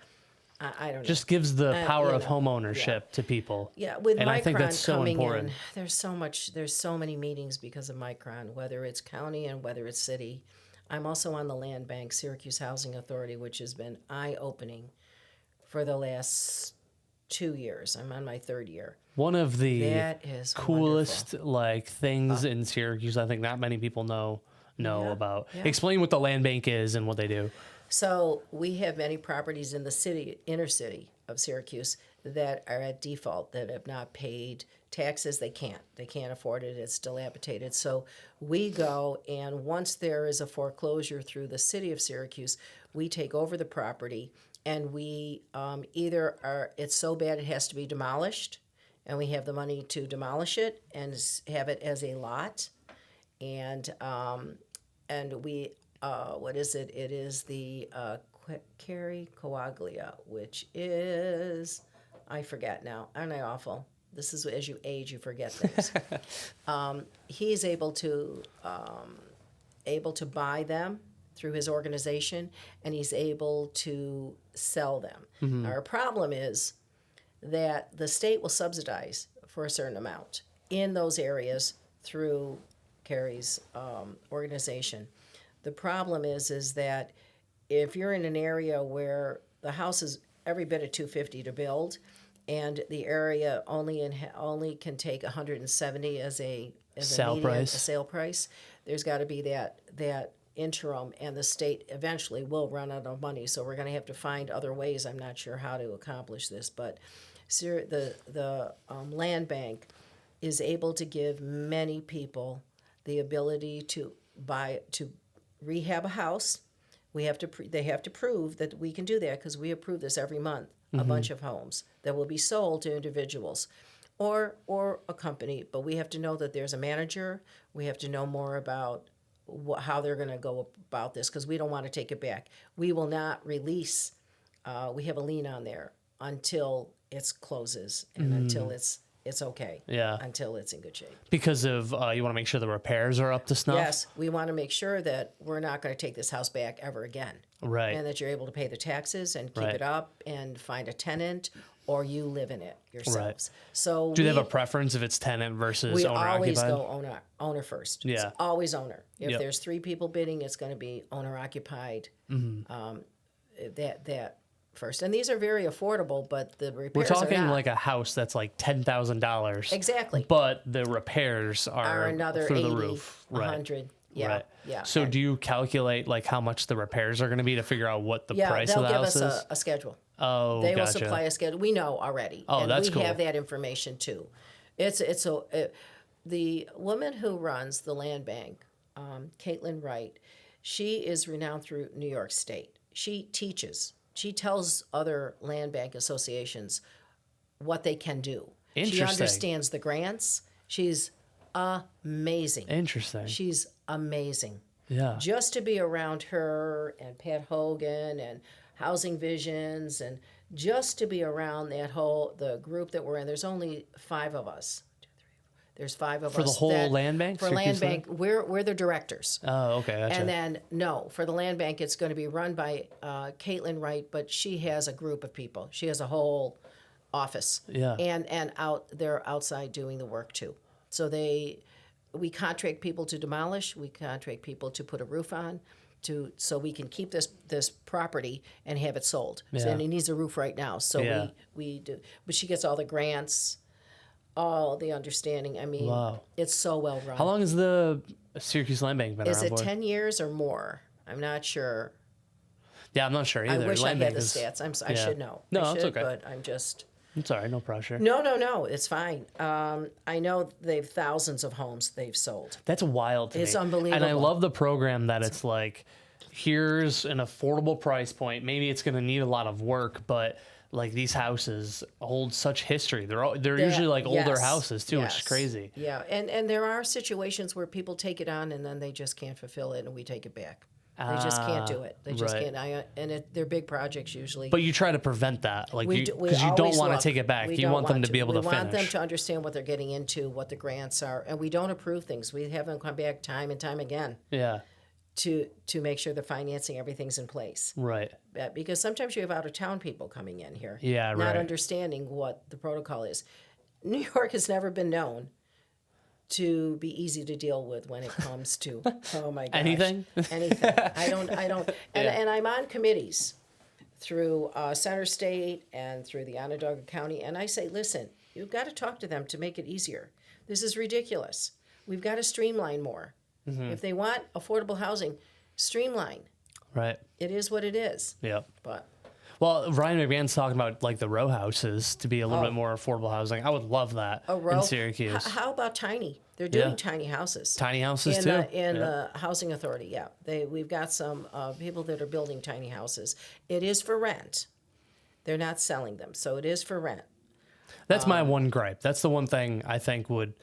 I don't know. Just gives the power of home ownership to people. Yeah, with and Micron I think that's so coming important. in, there's so many meetings because of Micron, whether it's county and whether it's city. I'm also on the land bank, Syracuse Housing Authority, which has been eye-opening for the last 2 years. I'm on my 3rd year. One of the That is coolest like things in Syracuse, I think not many people know Yeah, about. yeah. Explain what the land bank is and what they do. So we have many properties in the inner city of Syracuse that are at default, that have not paid taxes. They can't afford it. It's dilapidated. So we go, and once there is a foreclosure through the city of Syracuse, we take over the property, and we it's so bad it has to be demolished, and we have the money to demolish it and have it as a lot, and we. What is it? It is the Cory Coaglia, which is, I forget now. Aren't I awful? This is as you age, you forget things. He's able to buy them through his organization, and he's able to sell them. Our problem is that the state will subsidize for a certain amount in those areas through Cory's organization. The problem is that if you're in an area where the house is every bit of $250 to build, and the area only can take $170 as a Sale price, there's got to be that interim, and the state eventually will run out of money. So we're going to have to find other ways. I'm not sure how to accomplish this, but the land bank is able to give many people the ability to rehab a house. They have to prove that we can do that, because we approve this every month. A bunch of homes that will be sold to individuals or a company, but we have to know that there's a manager. We have to know more about how they're going to go about this, because we don't want to take it back. We will not release. We have a lien on there until it closes and until it's okay. Yeah. Until it's in good shape. Because of you want to make sure the repairs are up to snuff? Yes, we want to make sure that we're not going to take this house back ever again. Right. And that you're able to pay the taxes and keep Right. it up and find a tenant, or you live in it yourselves. So Do they have a preference if it's tenant versus we owner always occupied? go owner first. Yeah. It's always owner. If Yep. there's 3 people bidding, it's going to be owner occupied. That first. And these are very affordable, but the repairs We're talking are not. like a house that's like $10,000. Exactly. But the repairs are another through 80, the roof. Right. 100. Yeah. Right. Yeah. So And- do you calculate like how much the repairs are going to be to figure out what the Yeah, price they'll of the give house us is? a schedule. Oh, They will gotcha. supply a schedule. We know already. Oh, and that's we cool. have that information too. The woman who runs the land bank, Caitlin Wright, she is renowned through New York State. She teaches. She tells other land bank associations what they can do. She Interesting. understands the grants. She's amazing. Interesting. She's amazing. Yeah. Just to be around her and Pat Hogan and Housing Visions, and just to be around the group that we're in. There's only 5 of us. There's 5 of us. For the whole land bank? For Syracuse land bank, we're the directors. Oh, okay. Gotcha. And then, for the land bank, it's going to be run by Caitlin Wright, but she has a group of people. She has a whole office. Yeah. And they're outside doing the work too. So we contract people to demolish. We contract people to put a roof on, so we can keep this property and have it sold. Yeah. And it needs a roof right now. So Yeah. we do. But she gets all the grants, all the understanding. I mean, Wow. it's so well run. How long has the Syracuse Land Bank been Is around it for? 10 years or more? I'm not sure. Yeah, I'm not sure either. I wish Land I had Bank the is- stats. I yeah. should know. No, I it's should, okay. But I'm just. It's all right. No pressure. No. It's fine. I know they've thousands of homes they've sold. That's wild to It's me. unbelievable. And I love the program that it's like, here's an affordable price point. Maybe it's going to need a lot of work, but like these houses hold such history. They're usually like older Yes, huse too, which is yes. crazy. Yeah, and there are situations where people take it on and then they just can't fulfill it, and we take it back. They just can't do it. They just right. can't. They're big projects usually. But you try to prevent that, like We because do- you we don't always want to look. take it back. We You don't want them to be able to We want them finish. to understand what they're getting into, what the grants are, and we don't approve things. We have them come back time and time again Yeah, to make sure the financing, everything's in place. right. Because sometimes you have out of town people coming in here, Yeah, not right. understanding what the protocol is. New York has never been known to be easy to deal with when it comes to anything. I don't, and I'm on committees through Center State and through the Onondaga County, and I say, listen, you've got to talk to them to make it easier. This is ridiculous. We've got to streamline more. If they want affordable housing, streamline. Right. It is what it is. Yep. But Well, Ryan McMahon's talking about like the row houses to be a little bit more affordable housing. I would love that in Syracuse. How about tiny? They're doing tiny houses. Tiny houses in too. The housing authority. Yeah, we've got some people that are building tiny houses. It is for rent. They're not selling them, so it is for rent. That's my one gripe. That's the one thing I think would.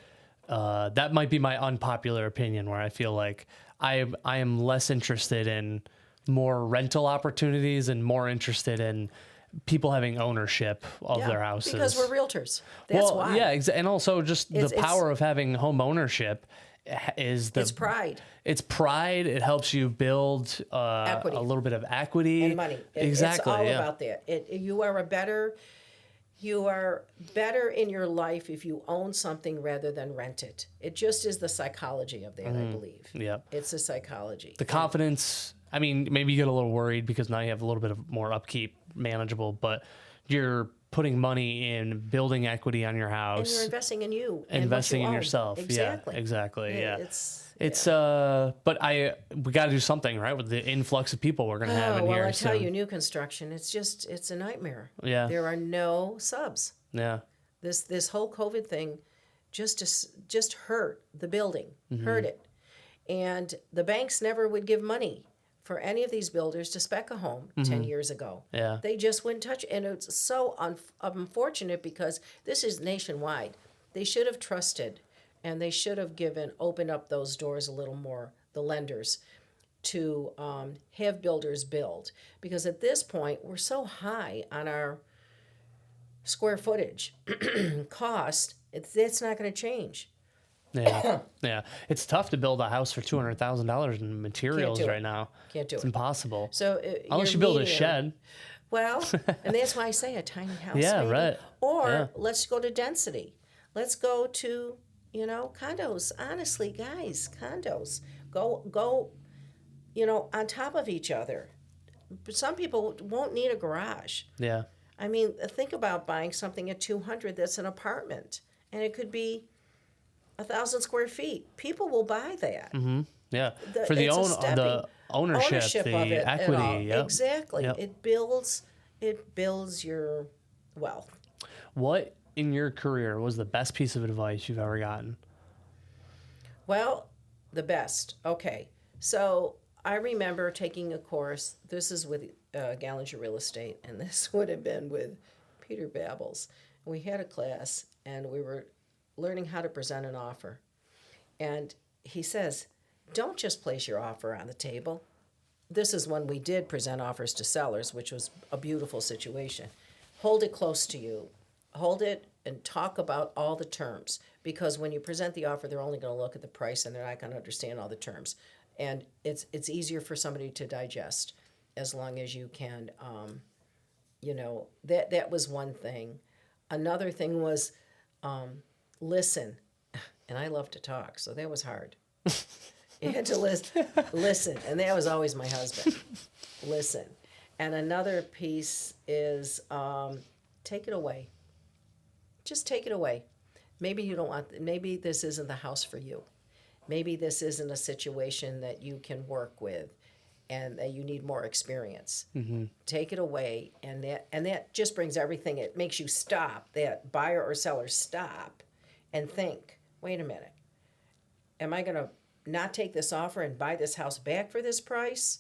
That might be my unpopular opinion, where I feel like I am less interested in more rental opportunities and more interested in people having ownership of their houses. Because we're realtors. That's why. Yeah, and also just the power of having home ownership is it's pride. It's pride. It helps you build a little bit of equity and money. Exactly. It's all about that. You are better in your life if you own something rather than rent it. It just is the psychology of that, I believe. Yeah. It's the psychology. The confidence. I mean, maybe you get a little worried because now you have a little bit of more upkeep, manageable, but you're putting money in building equity on your house. And you're investing in you. Investing in own. yourself. Exactly. Yeah, exactly. Yeah. But we got to do something, right? With the influx of people we're going to have in here. I tell you, new construction, it's a nightmare. Yeah. There are no subs. Yeah. This whole COVID thing just hurt the building, hurt it. And the banks never would give money for any of these builders to spec a home 10 years ago. Yeah. They just wouldn't touch it. And it's so unfortunate because this is nationwide. They should have trusted and they should have opened up those doors a little more, the lenders, to have builders build. Because at this point, we're so high on our square footage cost, it's not going to change. Yeah, yeah. It's tough to build a house for $200,000 in materials right now. Can't do it. It's impossible. So unless you build a shed. Well, and that's why I say a tiny house. Yeah, maybe. right. Or let's go to density. Let's go to condos. Honestly, guys, condos. Go. On top of each other. Some people won't need a garage. Yeah. I mean, think about buying something at $200 that's an apartment, and it could be 1,000 square feet. People will buy that. Mm-hmm. Yeah. For the ownership, the of it, equity. Yep. Exactly. Yep. It builds your wealth. What in your career was the best piece of advice you've ever gotten? Well, the best. Okay. So I remember taking a course. This is with Gallinger Real Estate, and this would have been with Peter Babels. We had a class, and we were learning how to present an offer. And he says, don't just place your offer on the table. This is when we did present offers to sellers, which was a beautiful situation. Hold it close to you. Hold it and talk about all the terms. Because when you present the offer, they're only going to look at the price and they're not going to understand all the terms. And it's easier for somebody to digest as long as you can, that was one thing. Another thing was listen. And I love to talk, so that was hard. You had to listen, and that was always my husband. Listen. And another piece is take it away. Just take it away. Maybe you don't want. Maybe this isn't the house for you. Maybe this isn't a situation that you can work with, and that you need more experience. Mm-hmm. Take it away, and that just brings everything. It makes you stop. That buyer or seller stop, and think. Wait a minute. Am I going to not take this offer and buy this house back for this price?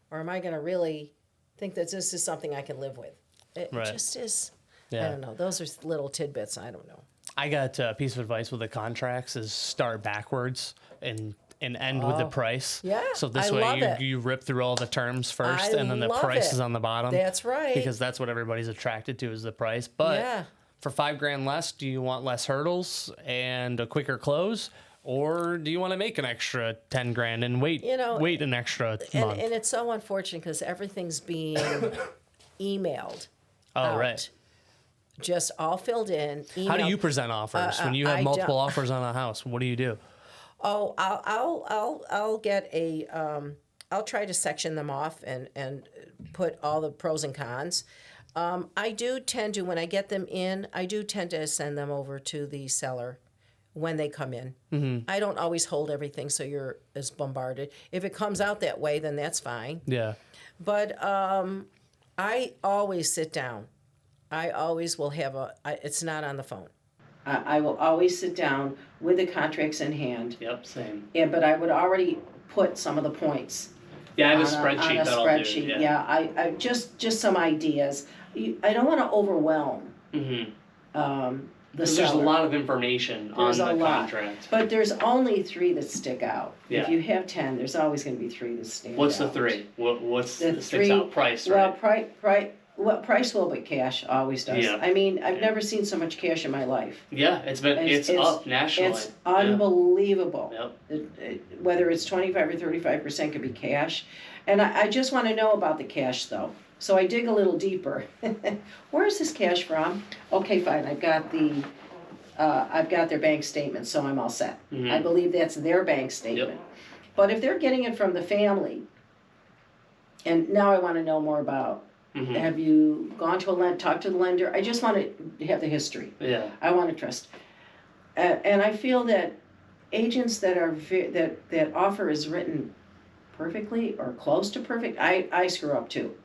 Or am I going to really think that this is something I can live with? It just is. Yeah. I don't know. Those are little tidbits. I don't know. I got a piece of advice with the contracts is start backwards and end with the price. Yeah. So this way you rip through all the terms first and then the price is on the bottom. That's right. Because that's what everybody's attracted to is the price. But for $5,000 less, do you want less hurdles and a quicker close? Or do you want to make an extra $10,000 and wait an extra month? And it's so unfortunate because everything's being emailed. Oh, right. Just all filled in. Emailed. How do you present offers when you have multiple offers on a house? What do you do? Oh, I'll get a I'll try to section them off and put all the pros and cons. I do tend to, when I get them in, I do tend to send them over to the seller when they come in. I don't always hold everything so you're as bombarded. If it comes out that way, then that's fine. Yeah. But I always sit down. I always will have it's not on the phone. I will always sit down with the contracts in hand. Yep, same. But I would already put some of the points. Yeah, I have a on spreadsheet a that I'll spreadsheet. do. Yeah, I just some ideas. I don't want to overwhelm the There's seller. a lot of information There's on a the lot. contract. But there's only 3 that stick out. Yeah. If you have 10, there's always going to be 3 that stand What's out. the 3? What's The the sticks 3 out? Price, Well, right? price will, but cash always does. Yeah. I mean, I've never seen so much cash in my life. Yeah, it's up nationally. It's unbelievable. Yep. Whether it's 25 or 35% could be cash. And I just want to know about the cash, though. So I dig a little deeper. Where is this cash from? Okay, fine. I've got their bank statement, so I'm all set. I believe that's their bank statement. Yep. But if they're getting it from the family, and now I want to know more about. Have you gone to talked to the lender? I just want to have the history. Yeah. I want to trust. And I feel that agents that are that offer is written perfectly or close to perfect, I screw up too.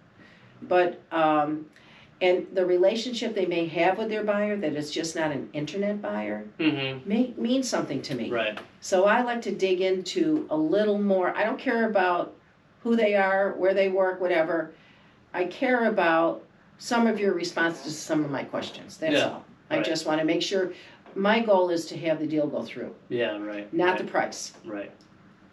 But and the relationship they may have with their buyer, that it's just not an internet buyer, means something to me. Right. So I like to dig into a little more. I don't care about who they are, where they work, whatever. I care about some of your responses to some of my questions. That's all. I just want to make sure. My goal is to have the deal go through. Yeah, right. Not the price. Right.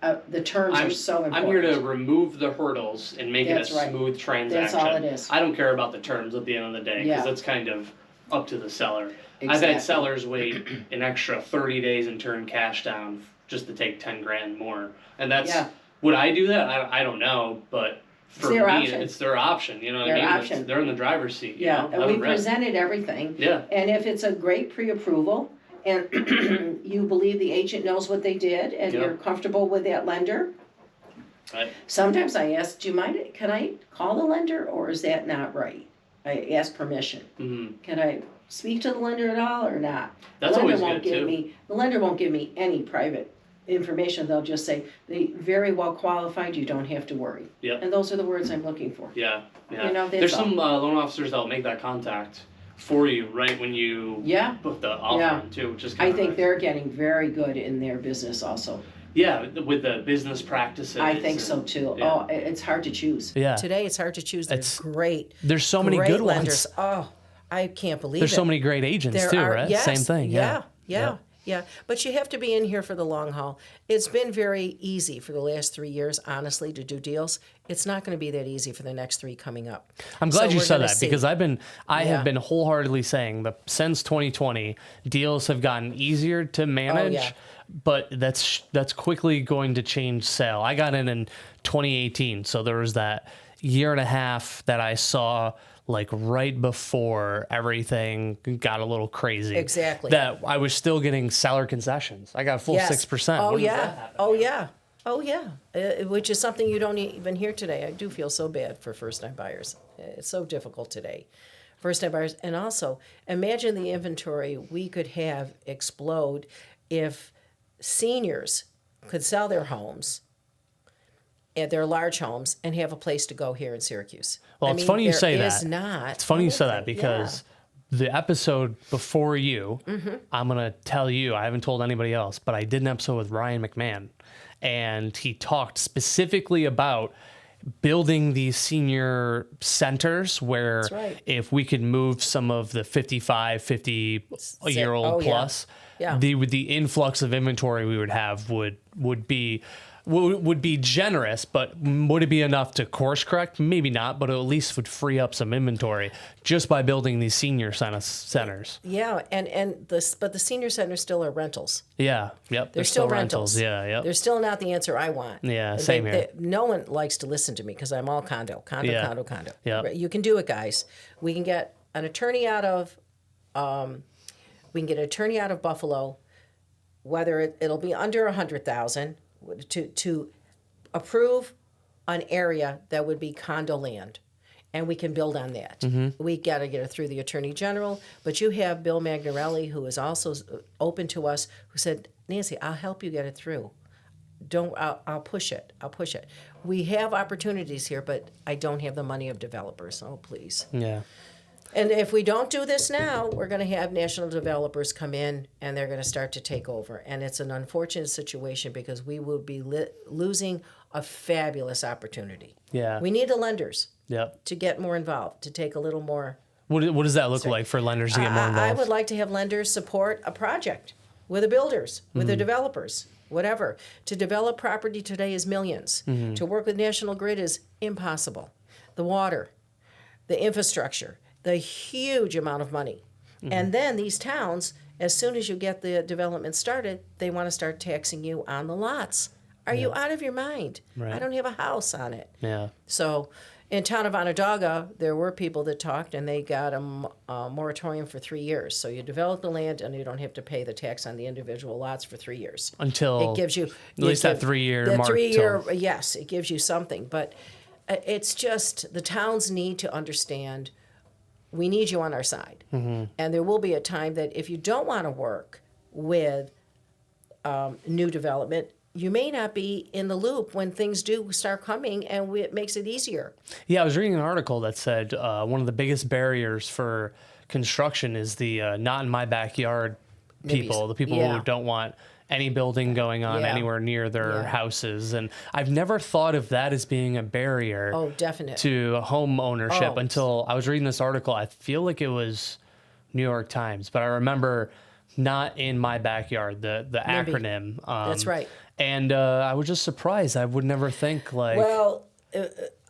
The terms are so important. I'm here to remove the hurdles and make it a smooth transaction. That's all it is. I don't care about the terms at the end of the day because that's kind of up to the seller. Exactly. I've had sellers wait an extra 30 days and turn cash down just to take 10 grand more. And that's, would I do that? I don't know, but for me, it's their option. You know what I mean? They're in the driver's seat. Yeah, and we presented everything. Yeah. And if it's a great pre-approval and you believe the agent knows what they did and you're comfortable with that lender, sometimes I ask, do you mind, can I call the lender or is that not right? I ask permission. Can I speak to the lender at all or not? That's always good too. The lender won't give me any private information. They'll just say, they very well qualified, you don't have to worry. Yep. And those are the words I'm looking for. Yeah. You know, there's some loan officers that'll make that contact for you right when you put the offer in too, which is kind I think they're getting very good in their business also. Yeah, with the business practices. I think so too. Yeah. Oh, it's hard to choose. Yeah. Today it's hard to choose. There's great. There's so many good lenders. ones. Oh, I can't believe There's so many great agents too, right? Yes, Same thing. Yeah. But you have to be in here for the long haul. It's been very easy for the last 3 years, honestly, to do deals. It's not going to be that easy for the next 3 coming up. I'm glad you said that because I have been wholeheartedly saying that since 2020, deals have gotten easier to manage, but that's quickly going to change sale. I got in 2018, so there was that year and a half that I saw like right before everything got a little crazy. Exactly. That I was still getting seller concessions. I got a full 6%. Oh, yeah. Oh, yeah. Which is something you don't even hear today. I do feel so bad for first-time buyers. It's so difficult today. First-time buyers. And also, imagine the inventory we could have explode if seniors could sell their homes, their large homes, and have a place to go here in Syracuse. Well, it's funny you say that. Not. It's funny you say that because the episode before you, I'm going to tell you, I haven't told anybody else, but I did an episode with Ryan McMahon, and he talked specifically about building these senior centers where if we could move some of the 55, 50-year-old plus, the influx of inventory we would have would be generous, but would it be enough to course correct? Maybe not, but it at least would free up some inventory just by building these senior centers. Yeah, but the senior centers still are rentals. Yeah, yep. They're still rentals. Yeah, yep. They're still not the answer I want. Yeah, same here. No one likes to listen to me because I'm all condo. Yeah. You can do it, guys. We can get an attorney out of Buffalo, whether it'll be under $100,000 to approve an area that would be condo land, and we can build on that. We got to get it through the Attorney General, but you have Bill Magnarelli, who is also open to us, who said, Nancy, I'll help you get it through. I'll push it. I'll push it. We have opportunities here, but I don't have the money of developers. Oh, please. Yeah. And if we don't do this now, we're going to have national developers come in, and they're going to start to take over. And it's an unfortunate situation because we will be losing a fabulous opportunity. Yeah. We need the lenders Yep. to get more involved, to take a little more. What does that look like for lenders to get more involved? I would like to have lenders support a project with the builders, with the developers, whatever. To develop property today is millions. To work with National Grid is impossible. The water, the infrastructure, the huge amount of money. And then these towns, as soon as you get the development started, they want to start taxing you on the lots. Are you out of your mind? Right. I don't have a house on it. Yeah. So in town of Onondaga, there were people that talked, and they got a moratorium for 3 years. So you develop the land, and you don't have to pay the tax on the individual lots for 3 years. Until it gives you at least that 3 year mark. 3 year, yes, it gives you something. But it's just the towns need to understand we need you on our side. And there will be a time that if you don't want to work with new development, you may not be in the loop when things do start coming, and it makes it easier. Yeah, I was reading an article that said one of the biggest barriers for construction is the not in my backyard people, the people who don't want any building going on anywhere near their houses. And I've never thought of that as being a barrier to home ownership until I was reading this article. I feel like it was New York Times, but I remember not in my backyard, the acronym. That's right. And I was just surprised. I would never think like... Well,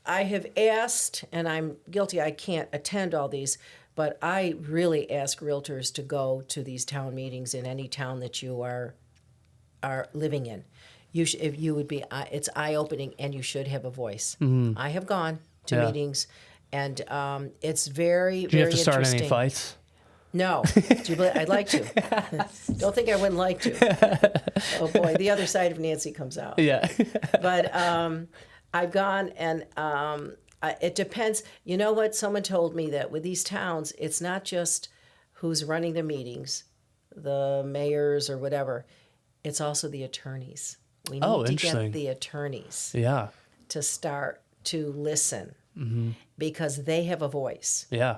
I have asked, and I'm guilty, I can't attend all these, but I really ask realtors to go to these town meetings in any town that you are living in. If you would be, it's eye-opening, and you should have a voice. I have gone to meetings, and it's very, very interesting. Do you have to start any fights? No. I'd like to. Don't think I wouldn't like to. Oh, boy, the other side of Nancy comes out. Yeah. But I've gone, and it depends. You know what? Someone told me that with these towns, it's not just who's running the meetings, the mayors or whatever. It's also the attorneys. We need to get the attorneys to start to listen because they have a voice. Yeah.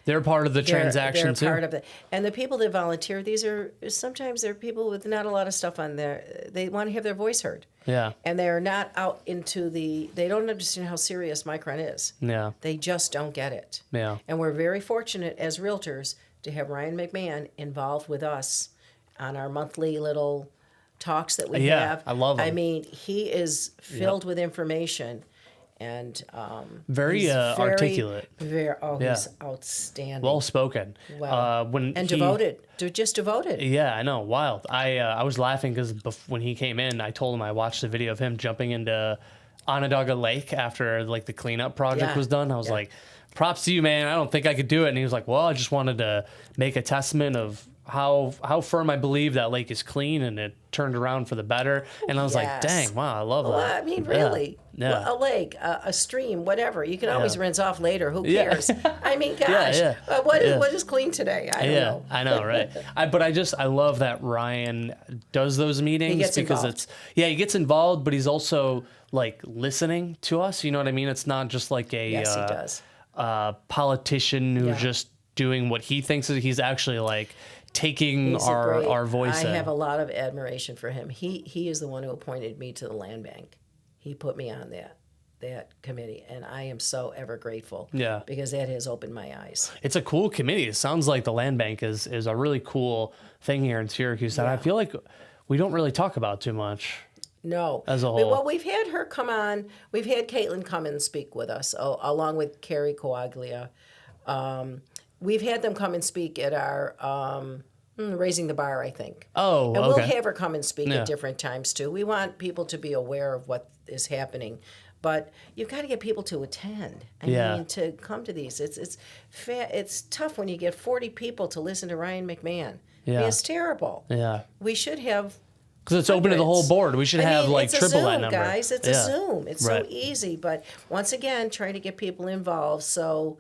They're part of the transaction too. They're part of it. And the people that volunteer, sometimes they're people with not a lot of stuff on there. They want to have their voice heard. Yeah. And they're not out into they don't understand how serious Micron is. Yeah. They just don't get it. Yeah. And we're very fortunate as realtors to have Ryan McMahon involved with us on our monthly little talks that we have. I love him. I mean, he is filled with information. And very articulate. He's outstanding. Well spoken. Devoted. They're just devoted. Yeah, I know. Wild. I was laughing because when he came in, I told him I watched a video of him jumping into Onondaga Lake after like the cleanup project was done. I was like, props to you, man. I don't think I could do it. And he was like, well, I just wanted to make a testament of how firm I believe that lake is clean, and it turned around for the better. And I was like, dang, wow, I love that. I mean, really. Yeah. Well, a lake, a stream, whatever. You can always rinse off later. Who cares? I mean, gosh, what is clean today? I don't know. I know, right? But I love that Ryan does those meetings because he gets involved, but he's also like listening to us. You know what I mean? It's not just like he does. Politician who's just doing what he thinks is. He's actually like taking our voice. I have a lot of admiration for him. He is the one who appointed me to the land bank. He put me on that committee, and I am so ever grateful. Yeah, because that has opened my eyes. It's a cool committee. It sounds like the land bank is a really cool thing here in Syracuse that I feel like we don't really talk about too much. No, as a whole. Well, we've had her come on. We've had Caitlin come and speak with us, along with Carrie Coaglia. We've had them come and speak at our Raising the Bar, I think. Oh, and we'll have her come and speak at different times, too. We want people to be aware of what is happening. But you've got to get people to attend. I mean, to come to these. It's tough when you get 40 people to listen to Ryan McMahon. Yeah. I mean, it's terrible. Yeah. We should have Because it's open to the whole board. We should have like triple Zoom, that number. Guys, it's a Zoom. It's right. so easy. But once again, trying to get people involved. So,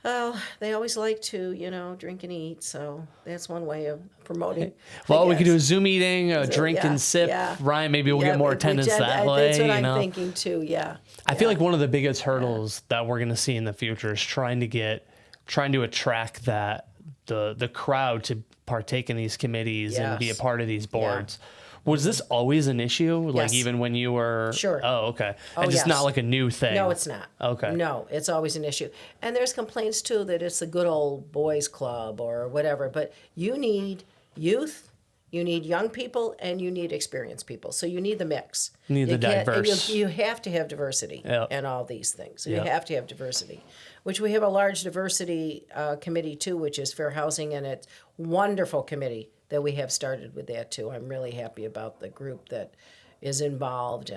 well, they always like to, drink and eat. So that's one way of promoting. Well, we could do a Zoom meeting, a drink and sip. Yeah. Ryan, maybe we'll get more attendance that way. That's what I'm thinking too. Yeah. I feel like one of the biggest hurdles that we're going to see in the future is trying to attract the crowd to partake in these committees and be a part of these boards. Yeah. Was this always an issue? Like even when you were... Sure. Oh, okay. And it's not like a new thing? No, it's not. Okay. No, it's always an issue. And there's complaints too that it's a good old boys club or whatever. But you need youth, you need young people, and you need experienced people. So you need the mix. You need the diverse. You have to have diversity in all these things. So you have to have diversity, which we have a large diversity committee too, which is fair housing, and it's wonderful committee that we have started with that too. I'm really happy about the group that is involved.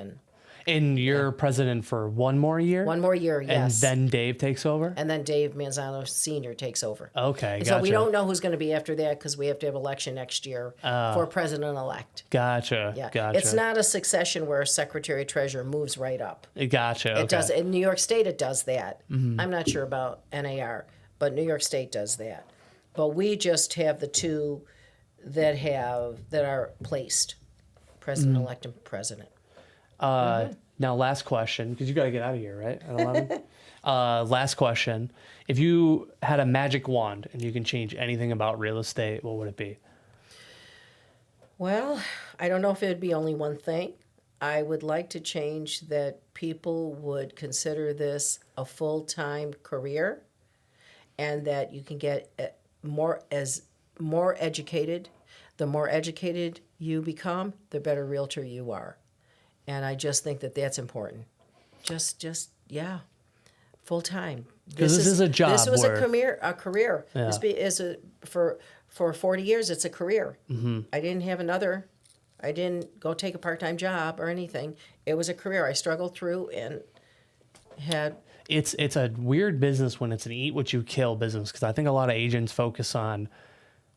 And you're president for one more year? One more year, yes. And then Dave takes over? And then Dave Manzano Sr. takes over. Okay, gotcha. So we don't know who's going to be after that because we have to have election next year for president-elect. Gotcha, Yeah. gotcha. It's not a succession where a secretary-treasurer moves right up. Gotcha, okay. It does. In New York State, it does that. Mm-hmm. I'm not sure about NAR, but New York State does that. But we just have the two that are placed, president-elect and president. Now, last question, because you got to get out of here, right? At 11? Last question. If you had a magic wand and you can change anything about real estate, what would it be? Well, I don't know if it would be only one thing. I would like to change that people would consider this a full-time career and that you can get more educated. The more educated you become, the better realtor you are. And I just think that that's important. Yeah, full time. Because this is a job. This was a career. Yeah. This is for 40 years. It's a career. Mm-hmm. I didn't go take a part-time job or anything. It was a career. I struggled through and had. It's a weird business when it's an eat what you kill business, because I think a lot of agents focus on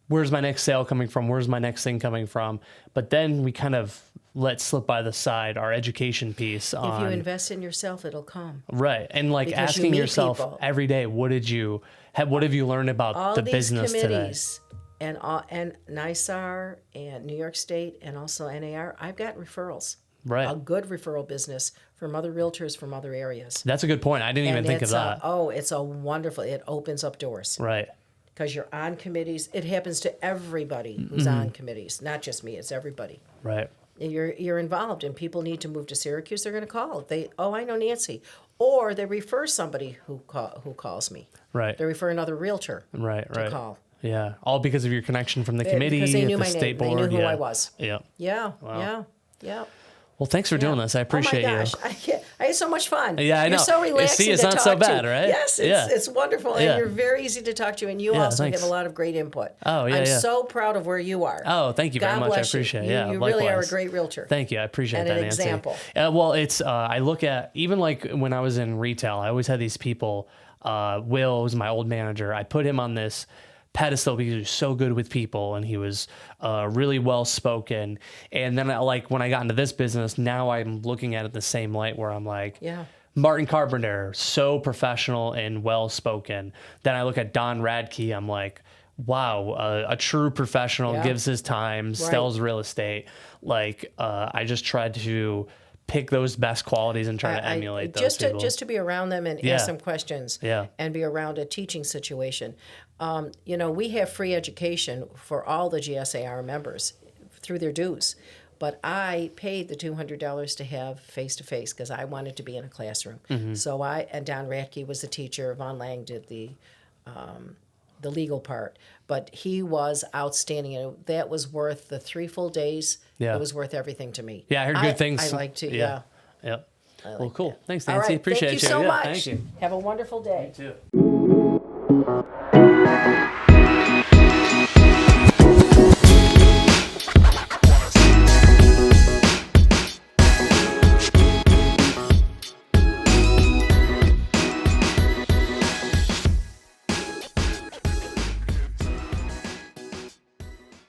where's my next sale coming from, where's my next thing coming from, but then we kind of let slip by the side our education piece. If you invest in yourself, it'll come. Right, and like because asking yourself every day, what have you learned about all the these business today? And NYSAR and New York State and also NAR, I've got referrals. Right. A good referral business from other realtors from other areas. That's a good point. I didn't even think of that. It's a wonderful, it opens up doors. Right. Because you're on committees. It happens to everybody who's on committees, not just me, it's everybody. Right. You're involved, and people need to move to Syracuse, they're going to call. I know Nancy. Or they refer somebody who calls me. Right. They refer another realtor to call. Yeah, all because of your connection from the committee, because they knew the my state name. board. They knew who I was. Yeah. Yeah. Wow. Yeah. Well, thanks for doing this. I appreciate you. Oh my gosh, I had so much fun. Yeah, I know. You're so relaxing See, it's to not talk so to. bad, right? Yes, it's wonderful, and you're very easy to talk to, and you also thanks. give a lot of great input. Oh, yeah, I'm so proud of where you are. Oh, thank you very much. I appreciate it. You really are a great realtor. Thank you. I appreciate that, and an Nancy. example. Well, it's I look at, even like when I was in retail, I always had these people. Will was my old manager. I put him on this pedestal because he was so good with people and he was really well spoken. And then when I got into this business, now I'm looking at it the same light where I'm like, Martin Carpenter, so professional and well spoken. Then I look at Don Radke, I'm like, wow, a true professional, gives his time, sells real estate. I just tried to pick those best qualities and try to emulate those people. Just to be around them and ask them questions and be around a teaching situation. We have free education for all the GSAR members through their dues, but I paid the $200 to have face-to-face because I wanted to be in a classroom. Mm-hmm. So and Don Radke was the teacher, Von Lang did the legal part, but he was outstanding, and that was worth the 3 full days. Yeah. It was worth everything to me. Yeah, I heard good things. I like to, Yep. Well, cool. That. Thanks, Nancy. All right. Appreciate Thank you so much. Thank you. Have a wonderful day. You too.